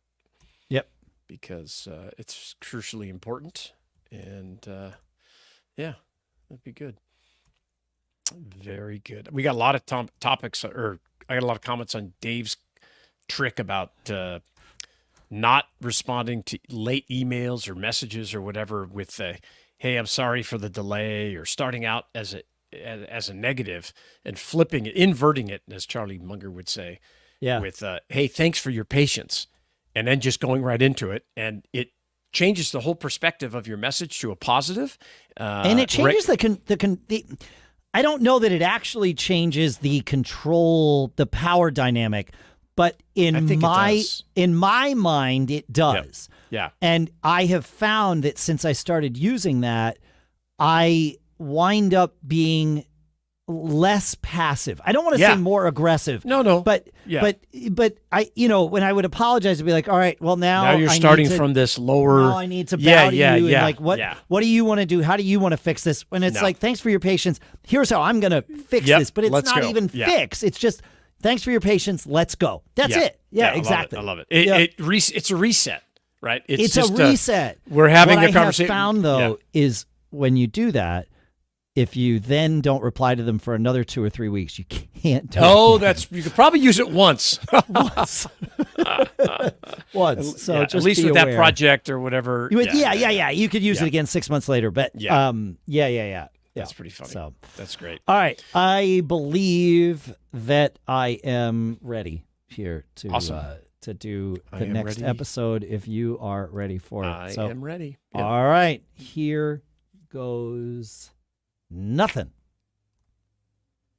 Yep. Because it's crucially important. And that'd be good. Very good. We got a lot of topics, or I got a lot of comments on Dave's trick about not responding to late emails or messages or whatever with "Hey, I'm sorry for the delay," or starting out as a negative and flipping it, inverting it, as Charlie Munger would say, with "Hey, thanks for your patience," and then just going right into it, and it changes the whole perspective of your message to a positive. And it changes the I don't know that it actually changes the power dynamic. But in my mind, it does. Yeah. And I have found that since I started using that, I wind up being less passive. I don't want to say more aggressive. No. But I, when I would apologize, I'd be like, all right, well now you're starting from this lower. Now I need to bow to you. And like, what do you want to do? How do you want to fix this? When it's like, thanks for your patience. Here's how I'm going to fix this. But it's not even fix. It's just, thanks for your patience. Let's go. That's it. Yeah, exactly. I love it. It's a reset, right? It's a reset. We're having a conversation. What I have found, though, is when you do that, if you then don't reply to them for another 2 or 3 weeks, you can't do it. You could probably use it once. Once. So just at least with that project or whatever. You could use it again 6 months later. But That's pretty funny. So that's great. All right. I believe that I am ready here to do the next episode if you are ready for it. I am ready. Yep. All right. Here goes nothing.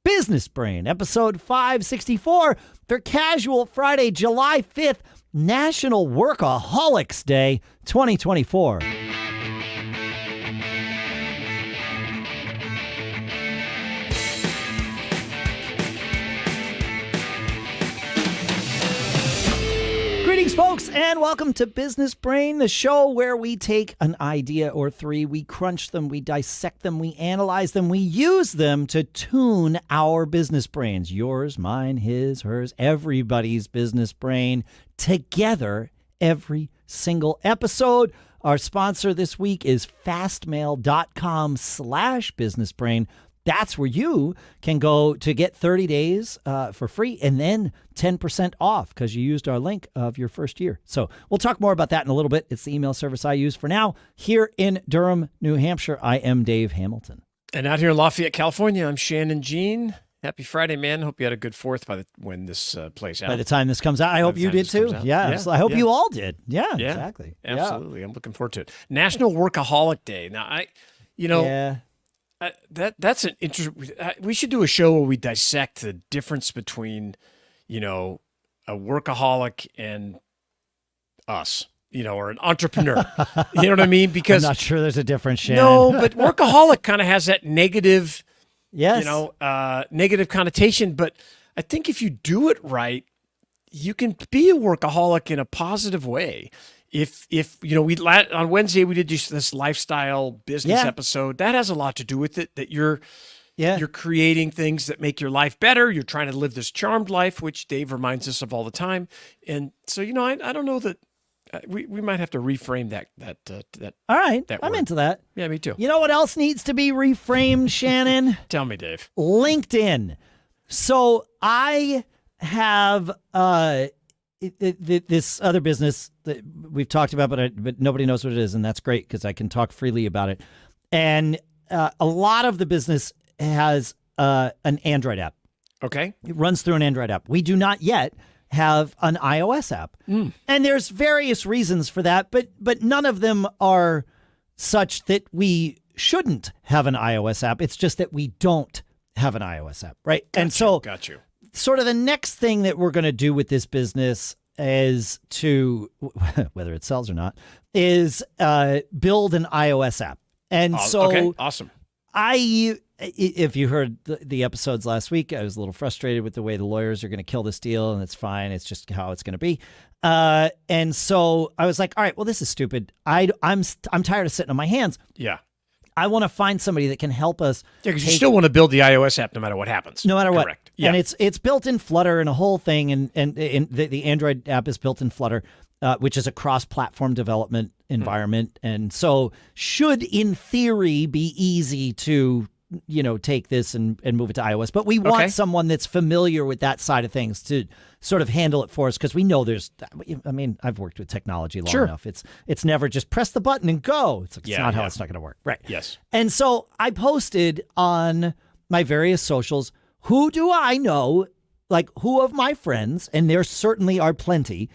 Business Brain, episode 564 for Casual Friday, July 5th, National Workaholics Day 2024. Greetings, folks, and welcome to Business Brain, the show where we take an idea or three, we crunch them, we dissect them, we analyze them, we use them to tune our business brains. Yours, mine, his, hers, everybody's business brain together every single episode. Our sponsor this week is fastmail.com/businessbrain. That's where you can go to get 30 days for free and then 10% off because you used our link of your first year. So we'll talk more about that in a little bit. It's the email service I use for now. Here in Durham, New Hampshire, I am Dave Hamilton. And out here in Lafayette, California, I'm Shannon Jean. Happy Friday, man. Hope you had a good 4th when this plays out. By the time this comes out, I hope you did too. Yeah, I hope you all did. Yeah, exactly. Absolutely. I'm looking forward to it. National Workaholic Day. Now, that's an interesting. We should do a show where we dissect the difference between, a workaholic and us, or an entrepreneur. You know what I mean? Because I'm not sure there's a difference, Shannon. No, but workaholic kind of has that negative, yes, negative connotation. But I think if you do it right, you can be a workaholic in a positive way. If on Wednesday we did this lifestyle business episode, that has a lot to do with it. That you're creating things that make your life better. You're trying to live this charmed life, which Dave reminds us of all the time. And so, I don't know that we might have to reframe that. All right. I'm word. into that. Yeah, me too. You know what else needs to be reframed, Shannon? Tell me, Dave. LinkedIn. So I have this other business that we've talked about, but nobody knows what it is, and that's great because I can talk freely about it. And a lot of the business has an Android app. Okay. It runs through an Android app. We do not yet have an iOS app. And there's various reasons for that, but none of them are such that we shouldn't have an iOS app. It's just that we don't have an iOS app, right? And so got you. Sort of the next thing that we're going to do with this business is to, whether it sells or not, is build an iOS app. And okay, awesome. If you heard the episodes last week, I was a little frustrated with the way the lawyers are going to kill this deal, and it's fine. It's just how it's going to be. And so I was like, all right, well, this is stupid. I'm tired of sitting on my hands. Yeah. I want to find somebody that can help us. Yeah, because you still want to build the iOS app no matter what happens. No matter what. Correct. Yeah. And it's built in Flutter and a whole thing, and the Android app is built in Flutter, which is a cross-platform development environment. And so should, in theory, be easy to take this and move it to iOS. But we want someone that's familiar with that side of things to sort of handle it for us, because we know I've worked with technology long enough. It's never just press the button and go. It's not how it's not going to work. Right. Yes. And so I posted on my various socials, who do I know, like who of my friends, and there certainly are plenty,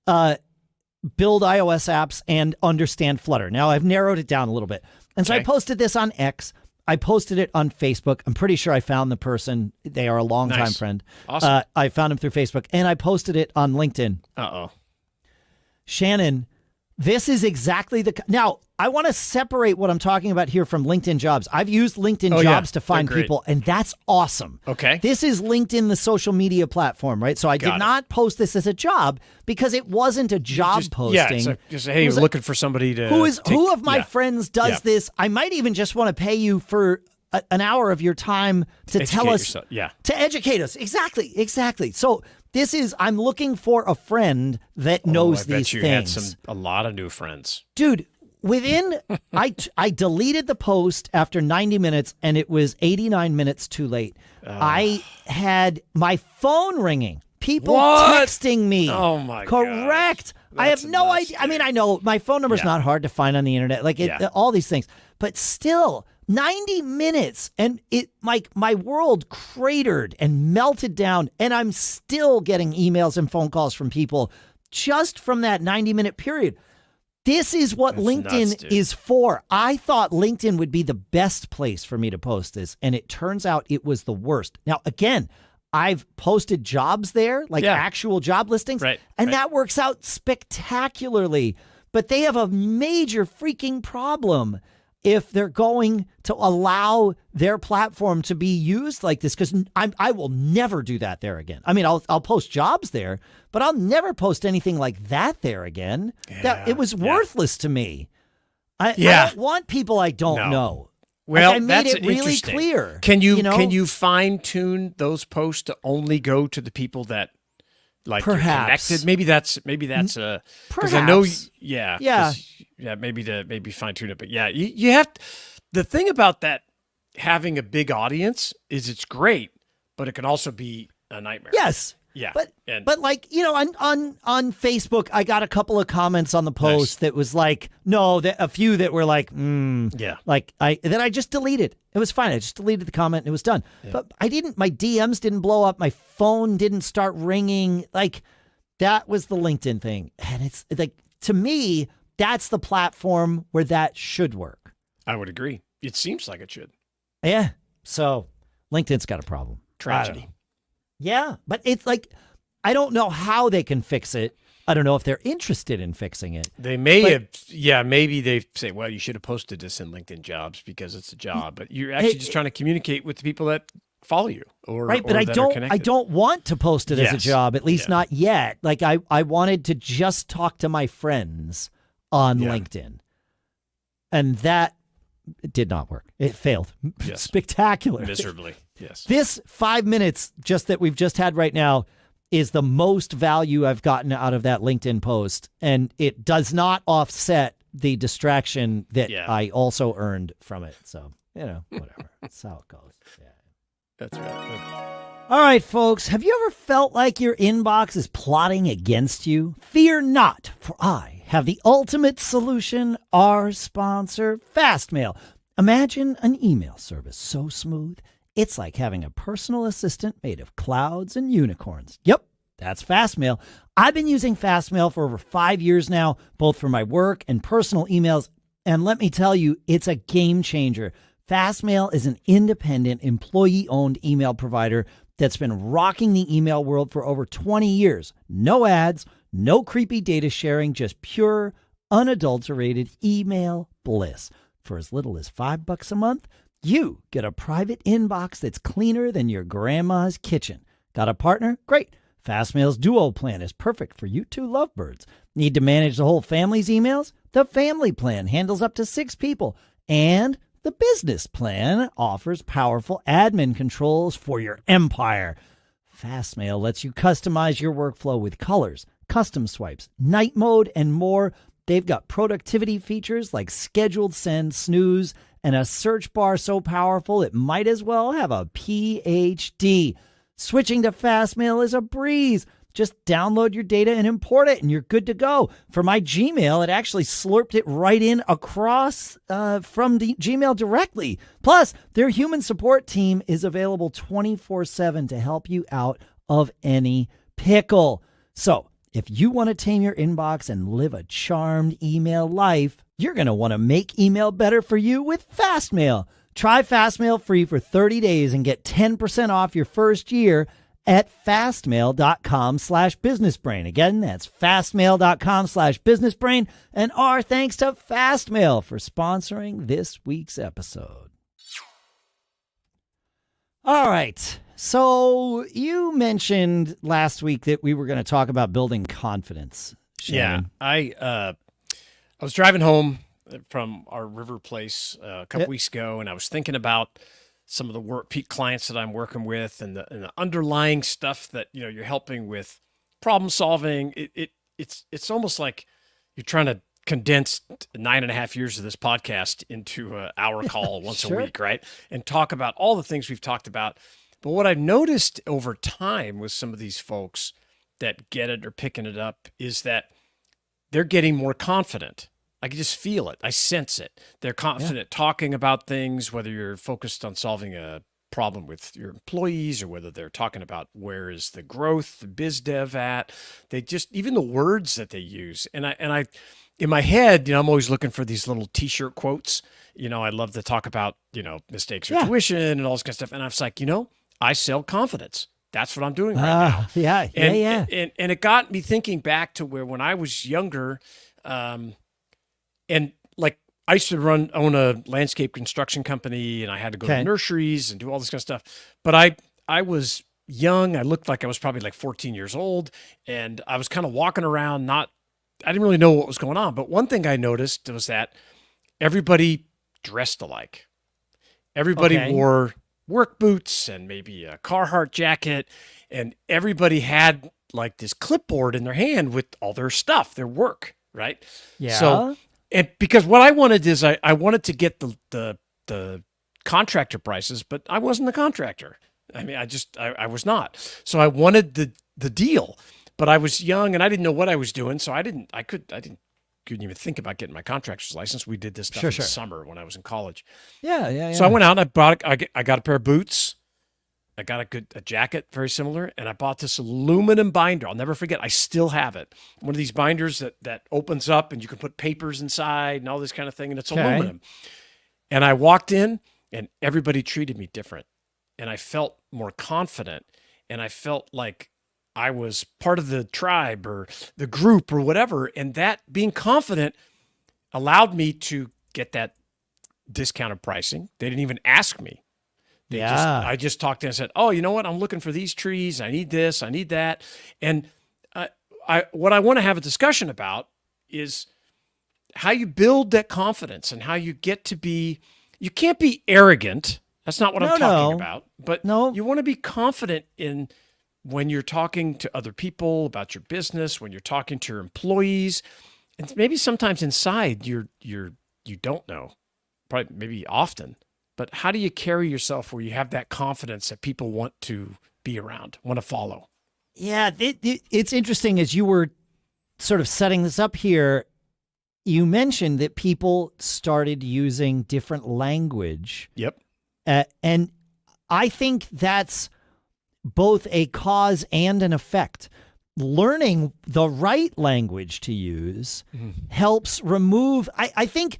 build iOS apps and understand Flutter. Now I've narrowed it down a little bit. And so I posted this on X. I posted it on Facebook. I'm pretty sure I found the person. They are a longtime friend. Awesome. I found him through Facebook, and I posted it on LinkedIn. Uh-oh. Shannon, this is exactly now, I want to separate what I'm talking about here from LinkedIn Jobs. I've used LinkedIn Jobs to find people, and that's awesome. Okay. This is LinkedIn, the social media platform, right? So I did not post this as a job because it wasn't a job posting. Yeah, just hey, you're looking for somebody to... Who of my friends does this? I might even just want to pay you for an hour of your time to tell us... To educate us. Exactly. So... I'm looking for a friend that knows these things. I bet you had a lot of new friends. Dude, I deleted the post after 90 minutes, and it was 89 minutes too late. I had my phone ringing. People texting me. Oh, my God. Correct. I have no idea. I mean, I know my phone number's not hard to find on the internet. All these things. But still... 90 minutes, and my world cratered and melted down, and I'm still getting emails and phone calls from people just from that 90-minute period. This is what LinkedIn is for. I thought LinkedIn would be the best place for me to post this, and it turns out it was the worst. Now, again, I've posted jobs there, actual job listings, and that works out spectacularly. But they have a major freaking problem if they're going to allow their platform to be used like this, because I will never do that there again. I mean, I'll post jobs there, but I'll never post anything like that there again. It was worthless to me. I don't want people I don't know. Well, I made it really clear. Can you fine tune those posts to only go to the people that you're connected? Maybe that's because I know maybe fine tune it, but you have the thing about that having a big audience is it's great, but it can also be a nightmare. Yes. Yeah. But like, on Facebook, I got a couple of comments on the post that was like, a few that were like, like I just deleted. It was fine. I just deleted the comment and it was done. Yeah. But my DMs didn't blow up. My phone didn't start ringing. Like that was the LinkedIn thing. And it's like, to me, that's the platform where that should work. I would agree. It seems like it should. Yeah. So LinkedIn's got a problem. Tragedy. Yeah. But it's like, I don't know how they can fix it. I don't know if they're interested in fixing it. They may have, maybe they say, well, you should have posted this in LinkedIn Jobs because it's a job. But you're actually just trying to communicate with the people that follow you. But I don't want to post it as a job, at least not yet. Like I wanted to just talk to my friends on LinkedIn. And that did not work. It failed spectacularly. Miserably, yes. This 5 minutes just that we've just had right now is the most value I've gotten out of that LinkedIn post. And it does not offset the distraction that I also earned from it. So, whatever. That's how it goes. Yeah. That's right. Good. All right, folks. Have you ever felt like your inbox is plotting against you? Fear not, for I have the ultimate solution, our sponsor, Fastmail. Imagine an email service so smooth, it's like having a personal assistant made of clouds and unicorns. Yep, that's Fastmail. I've been using Fastmail for over 5 years now, both for my work and personal emails. And let me tell you, it's a game changer. Fastmail is an independent, employee-owned email provider that's been rocking the email world for over 20 years. No ads, no creepy data sharing, just pure, unadulterated email bliss. For as little as $5 a month, you get a private inbox that's cleaner than your grandma's kitchen. Got a partner? Great. Fastmail's Duo plan is perfect for you two lovebirds. Need to manage the whole family's emails? The family plan handles up to 6 people. And the business plan offers powerful admin controls for your empire. Fastmail lets you customize your workflow with colors, custom swipes, night mode, and more. They've got productivity features like scheduled send, snooze, and a search bar so powerful it might as well have a PhD. Switching to Fastmail is a breeze. Just download your data and import it, and you're good to go. For my Gmail, it actually slurped it right in across from the Gmail directly. Plus, their human support team is available 24/7 to help you out of any pickle. So, if you want to tame your inbox and live a charmed email life, you're going to want to make email better for you with Fastmail. Try Fastmail free for 30 days and get 10% off your first year at fastmail.com/businessbrain. Again, that's fastmail.com/businessbrain. And our thanks to Fastmail for sponsoring this week's episode. All right. So you mentioned last week that we were going to talk about building confidence, Shannon. Yeah. I was driving home from our river place a couple weeks ago, and I was thinking about some of the clients that I'm working with and the underlying stuff that, you're helping with problem solving. It's almost like you're trying to condense 9.5 years of this podcast into an hour call once a week, right? And talk about all the things we've talked about. But what I've noticed over time with some of these folks that get it or picking it up is that they're getting more confident. I can just feel it. I sense it. They're confident talking about things, whether you're focused on solving a problem with your employees or whether they're talking about where is the growth, the biz dev at. They just, even the words that they use. And I, in my head, I'm always looking for these little t-shirt quotes. I love to talk about, mistakes or tuition and all this kind of stuff. And I was like, I sell confidence. That's what I'm doing right now. And it got me thinking back to when I was younger, and like I used to own a landscape construction company, and I had to go to nurseries and do all this kind of stuff. But I was young. I looked like I was probably like 14 years old, and I was kind of walking around. I didn't really know what was going on. But one thing I noticed was that everybody dressed alike. Everybody wore work boots and maybe a Carhartt jacket, and everybody had like this clipboard in their hand with all their stuff, their work, right? Yeah. So, and because what I wanted is I wanted to get the contractor prices, but I wasn't the contractor. I mean, I was not. So I wanted the deal, but I was young and I didn't know what I was doing. So I couldn't even think about getting my contractor's license. We did this stuff in the summer when I was in college. Yeah. So I went out and I got a pair of boots. I got a jacket very similar, and I bought this aluminum binder. I'll never forget. I still have it. One of these binders that opens up and you can put papers inside and all this kind of thing, and it's aluminum. And I walked in, and everybody treated me different, and I felt more confident, and I felt like I was part of the tribe or the group or whatever, and that being confident allowed me to get that discounted pricing. They didn't even ask me. I just talked to them and said, oh, you know what? I'm looking for these trees. I need this. I need that. And what I want to have a discussion about is how you build that confidence and how you get to be, you can't be arrogant. That's not what I'm talking about. But you want to be confident in when you're talking to other people about your business, when you're talking to your employees, and maybe sometimes inside you don't know, probably maybe often. But how do you carry yourself where you have that confidence that people want to be around, want to follow? Yeah, it's interesting as you were sort of setting this up here, you mentioned that people started using different language. Yep. And I think that's both a cause and an effect. Learning the right language to use helps remove, I think...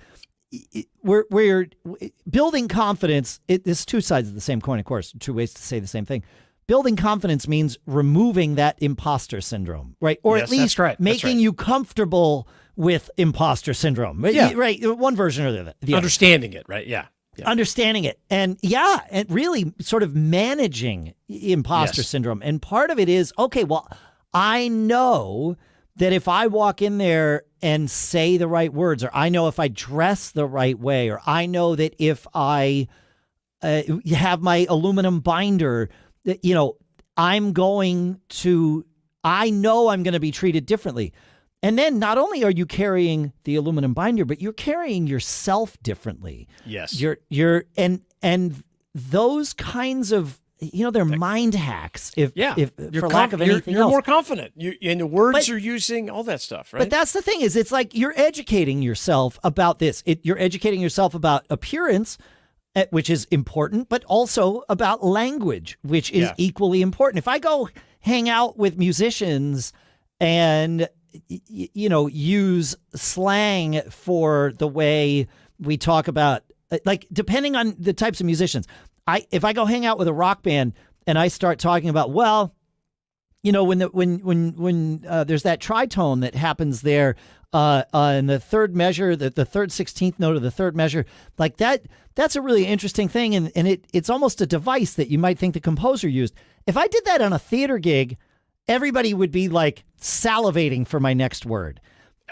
We're building confidence. It's two sides of the same coin, of course, two ways to say the same thing. Building confidence means removing that imposter syndrome, right? Or at least making you comfortable with imposter syndrome. Yeah. Right. One version or the other. Understanding it, right? Yeah. Understanding it. And and really sort of managing imposter syndrome. And part of it is, okay, well, I know that if I walk in there and say the right words, or I know if I dress the right way, or I know that if I have my aluminum binder, that, I know I'm going to be treated differently. And then not only are you carrying the aluminum binder, but you're carrying yourself differently. Yes. And those kinds of, they're mind hacks. If for lack of anything you're else, more confident. In the words you're using, all that stuff, right? But that's the thing it's like you're educating yourself about this. You're educating yourself about appearance, which is important, but also about language, which is equally important. If I go hang out with musicians and use slang for the way we talk about, like depending on the types of musicians. If I go hang out with a rock band and I start talking about, when there's that tritone that happens there in the third measure, the third 16th note of the third measure, like that's a really interesting thing, and it's almost a device that you might think the composer used. If I did that on a theater gig, everybody would be like salivating for my next word.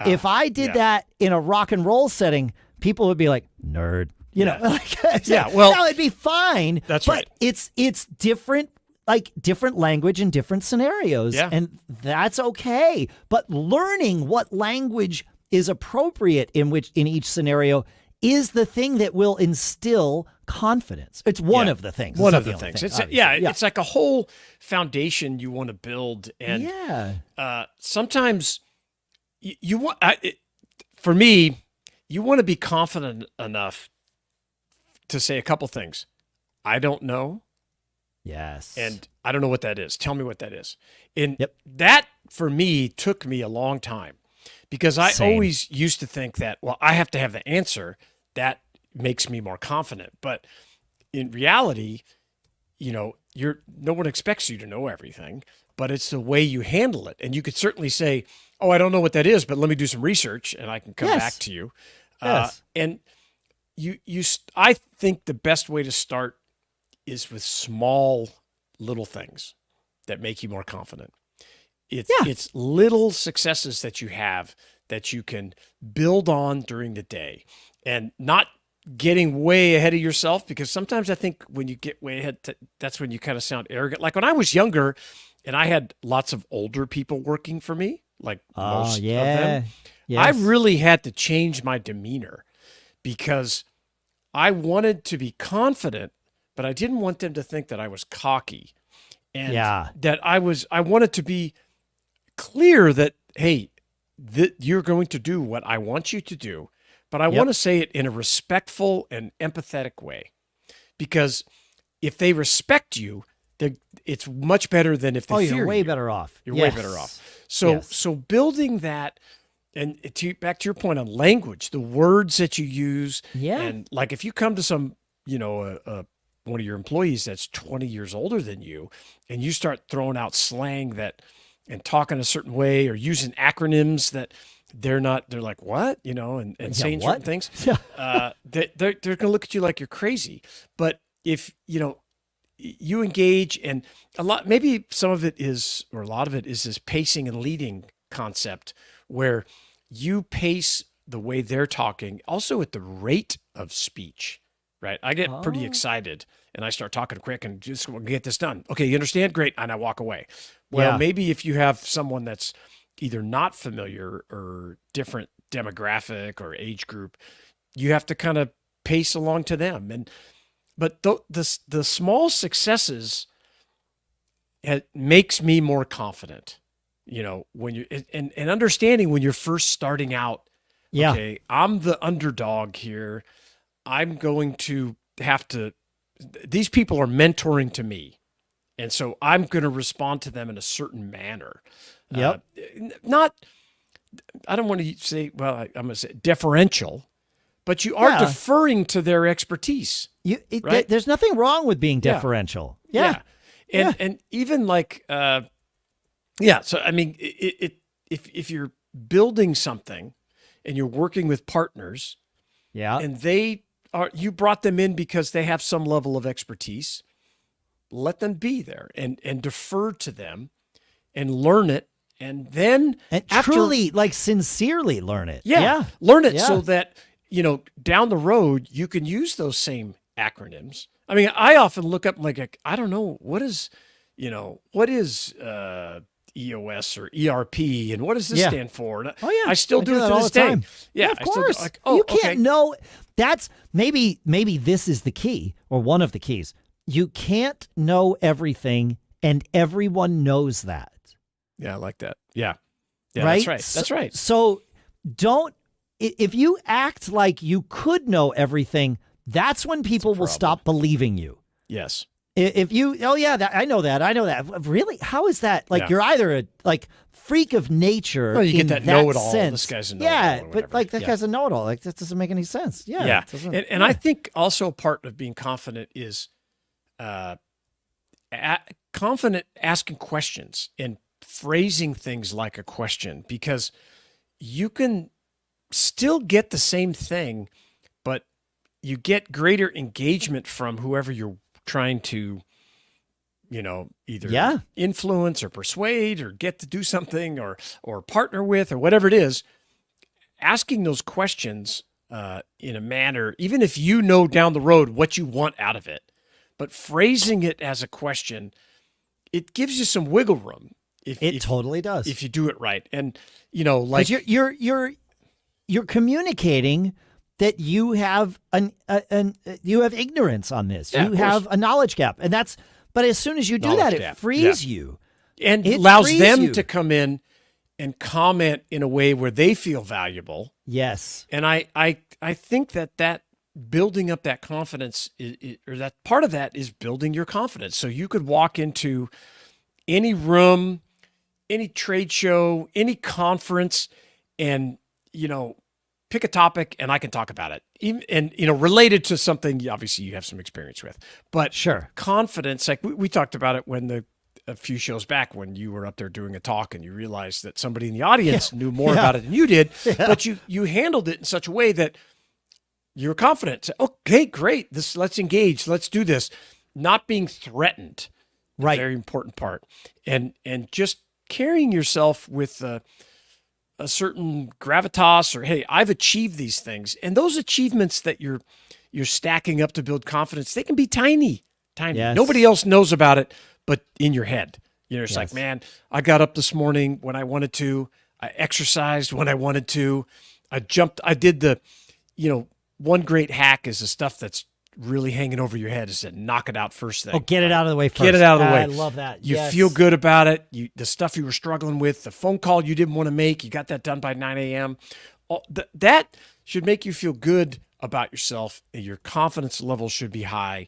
If I did that in a rock and roll setting, people would be like, nerd. Well, it'd be fine. That's right. But it's different, like different language in different scenarios. Yeah. And that's okay. But learning what language is appropriate in each scenario is the thing that will instill confidence. It's one of the things. One of the things. It's like a whole foundation you want to build. And sometimes you want, for me, you want to be confident enough to say a couple things. I don't know. Yes. And I don't know what that is. Tell me what that is. And that, for me, took me a long time because I always used to think that, well, I have to have the answer. That makes me more confident. But in reality, no one expects you to know everything, but it's the way you handle it. And you could certainly say, oh, I don't know what that is, but let me do some research and I can come back to you. And I think the best way to start is with small little things that make you more confident. It's little successes that you have that you can build on during the day and not getting way ahead of yourself, because sometimes I think when you get way ahead, that's when you kind of sound arrogant. Like when I was younger and I had lots of older people working for me, like most of them, I really had to change my demeanor because I wanted to be confident, but I didn't want them to think that I was cocky, and Yeah. that I wanted to be clear that, hey, that you're going to do what I want you to do, but I Yep. want to say it in a respectful and empathetic way, because if they respect you, it's much better than if they fear you're way you. better off. You're way better off. So Yes. so building that, and back to your point on language, the words that you use, Yeah. and like if you come to some, one of your employees that's 20 years older than you, and you start throwing out slang that, and talking a certain way, or using acronyms that they're like, what, and Yeah, saying what? certain things, Yeah. they're going to look at you like you're crazy. But if, you engage, and maybe some of it is, or a lot of it is, this pacing and leading concept, where you pace the way they're talking, also at the rate of speech, right? I get pretty Oh. excited and I start talking quick and just want to get this done. Okay, you understand? Great. And I walk away. Well, Yeah. maybe if you have someone that's either not familiar or different demographic or age group, you have to kind of pace along to them. But the small successes, it makes me more confident, when you, and understanding when you're first starting out. Yeah. Okay, I'm the underdog here. I'm going to have to, these people are mentoring to me. And so I'm going to respond to them in a certain manner. Yep. Not, I don't want to say, well, I'm going to say deferential, but you are Yeah. deferring to their expertise. Right? There's nothing wrong with being Yeah. deferential. Yeah. And even like, so, I mean, if you're building something and you're working with partners, Yeah. and you brought them in because they have some level of expertise, let them be there and defer to them and learn it. And then And truly, like, sincerely learn it. yeah, learn it Yeah. so that, down the road, you can use those same acronyms. I mean, I often look up like, I don't know, what is EOS or ERP, and what does this Yeah. all for? And Oh yeah. I still do it that to all this the day. time. Yeah, Of I still do- course. like, oh, you can't okay. know. That's maybe this is the key, or one of the keys. You can't know everything, and everyone knows that. Yeah, I like that. Yeah. Right? That's right. That's right. So don't, if you act like you could know everything, that's when people will problem. stop believing you. Yes. If you, oh yeah, I know that. Really? How is that? Like, Yeah. you're either a freak of nature. Well, you get in that know-it-all. sense. This guy's a know-it-all Yeah, or but whatever. like that Yeah. guy's a know-it-all. Like, that doesn't make any sense. Yeah. Yeah. it doesn't- And yeah. I think also part of being confident is confident asking questions and phrasing things like a question, because you can still get the same thing, but you get greater engagement from whoever you're trying to, either Yeah. influence or persuade or get to do something or partner with or whatever it is. Asking those questions in a manner, even if you know down the road what you want out of it, but phrasing it as a question, it gives you some wiggle room. It totally does. If you do it right. And, But you're communicating that you have you have ignorance on this. Yeah, you of course. have a knowledge gap, and but as soon as you do Knowledge that, gap. it frees you. and It allows frees them you. to come in and comment in a way where they feel valuable. Yes. And I think that building up that confidence or that part of that is building your confidence. So you could walk into any room, any trade show, any conference, and, pick a topic and I can talk about it. Even, and, related to something obviously you have some experience with, but Sure. confidence, like we talked about it a few shows back when you were up there doing a talk and you realized that somebody in the audience knew more about it than you did, but you handled it in such a way that you were confident. Say, okay, great. Let's engage. Let's do this. Not being threatened. Right. Very important part. And just carrying yourself with a certain gravitas, or, hey, I've achieved these things. And those achievements that you're stacking up to build confidence, they can be tiny. Yes. Nobody else knows about it, but in your head. It's Yes. like, man, I got up this morning when I wanted to. I exercised when I wanted to. I jumped. I did one great hack is the stuff that's really hanging over your head is to knock it out first thing. Oh, get it out of the way first. Get it out of the way. I love that. You Yes. feel good about it. The stuff you were struggling with, the phone call you didn't want to make, you got that done by 9 a.m. That should make you feel good about yourself. Your confidence level should be high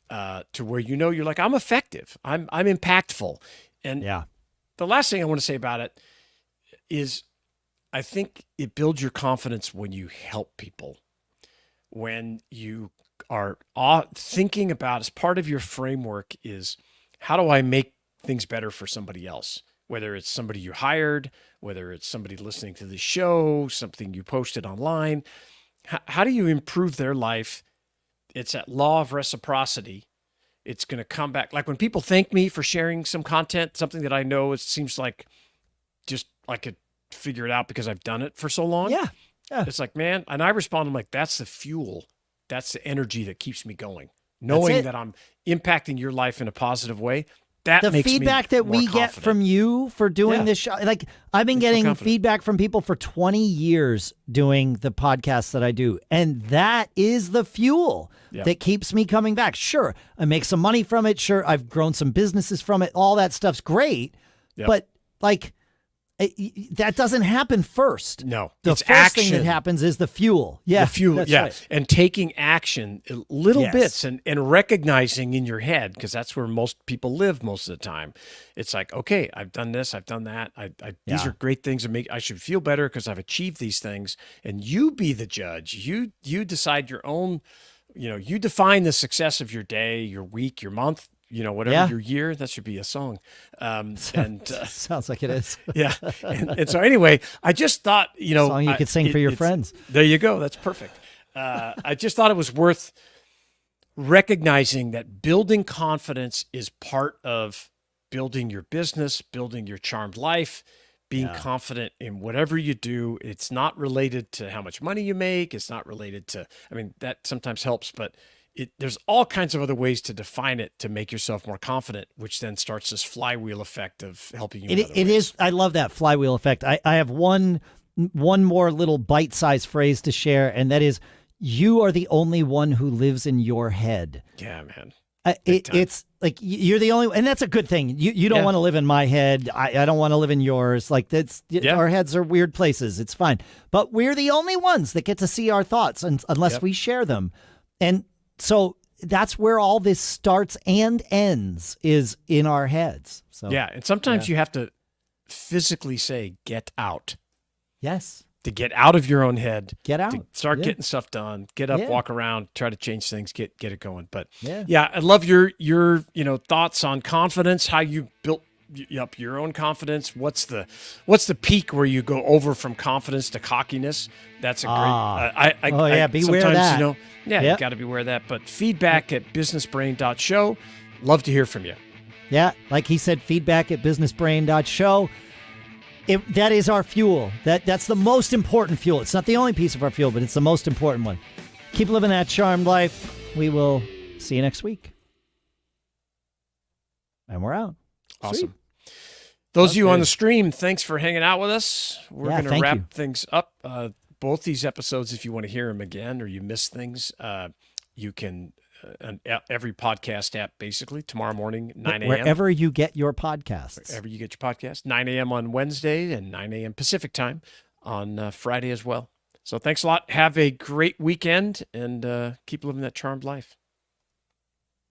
to where you're like, I'm effective. I'm impactful. And the last thing I want to say about it is I think it builds your confidence when you help people. When you are thinking about, as part of your framework is, how do I make things better for somebody else? Whether it's somebody you hired, whether it's somebody listening to the show, something you posted online, how do you improve their life? It's that law of reciprocity. It's going to come back. Like when people thank me for sharing some content, something that I know, it seems like just I could figure it out because I've done it for so long. Yeah. It's like, man, and I respond, I'm like, that's the fuel. That's the energy that keeps me going. Knowing that I'm impacting your life in a positive way. That the makes feedback me that more we confident. get from you for doing this show, like I've been getting feedback from people for 20 years doing the podcast that I do. And that is the fuel that keeps me coming back. Sure, I make some money from it. Sure, I've grown some businesses from it. All that stuff's great. But like, that doesn't happen first. No, the it's first action. thing that happens is the fuel. Yeah, the fuel. That's Yeah, right. and taking action, little bits, and recognizing in your head, because that's where most people live most of the time. It's like, okay, I've done this, I've done that. These are great things. I should feel better because I've achieved these things. And you be the judge. You decide your own. You define the success of your day, your week, your month. Whatever your year, that should be a song. Sounds like it is. Yeah. And so anyway, I just thought, song you could sing for your friends. There you go. That's perfect. I just thought it was worth recognizing that building confidence is part of building your business, building your charmed life, being confident in whatever you do. It's not related to how much money you make. It's not related to, that sometimes helps, but there's all kinds of other ways to define it to make yourself more confident, which then starts this flywheel effect of helping you. It is. I love that flywheel effect. I have one more little bite-sized phrase to share, and that is, you are the only one who lives in your head. Yeah, man. It's like you're the only, and that's a good thing. You don't want to live in my head. I don't want to live in yours. Like our heads are weird places. It's fine, but we're the only ones that get to see our thoughts, unless we share them, and so that's where all this starts and ends, is in our heads. So and sometimes you have to physically say, get out. Yes. To get out of your own head. Get out. To start getting stuff done. Get up, walk around, try to change things, get it going. But I love your thoughts on confidence, how you built up your own confidence. What's the peak where you go over from confidence to cockiness? That's a great beware of that. You got to beware of that. But feedback at businessbrain.show. Love to hear from you. Yeah, like he said, feedback at businessbrain.show. That is our fuel. That's the most important fuel. It's not the only piece of our fuel, but it's the most important one. Keep living that charmed life. We will see you next week. And we're out. Awesome. Sweet. Those of you on the stream, thanks for hanging out with us. We're going to wrap things up. Both these episodes, if you want to hear them again or you miss things, you can, every podcast app, basically, tomorrow morning, 9 a.m. Wherever you get your podcasts. Wherever you get your podcast, 9 a.m. on Wednesday and 9 a.m. Pacific time on Friday as well. So thanks a lot. Have a great weekend and keep living that charmed life.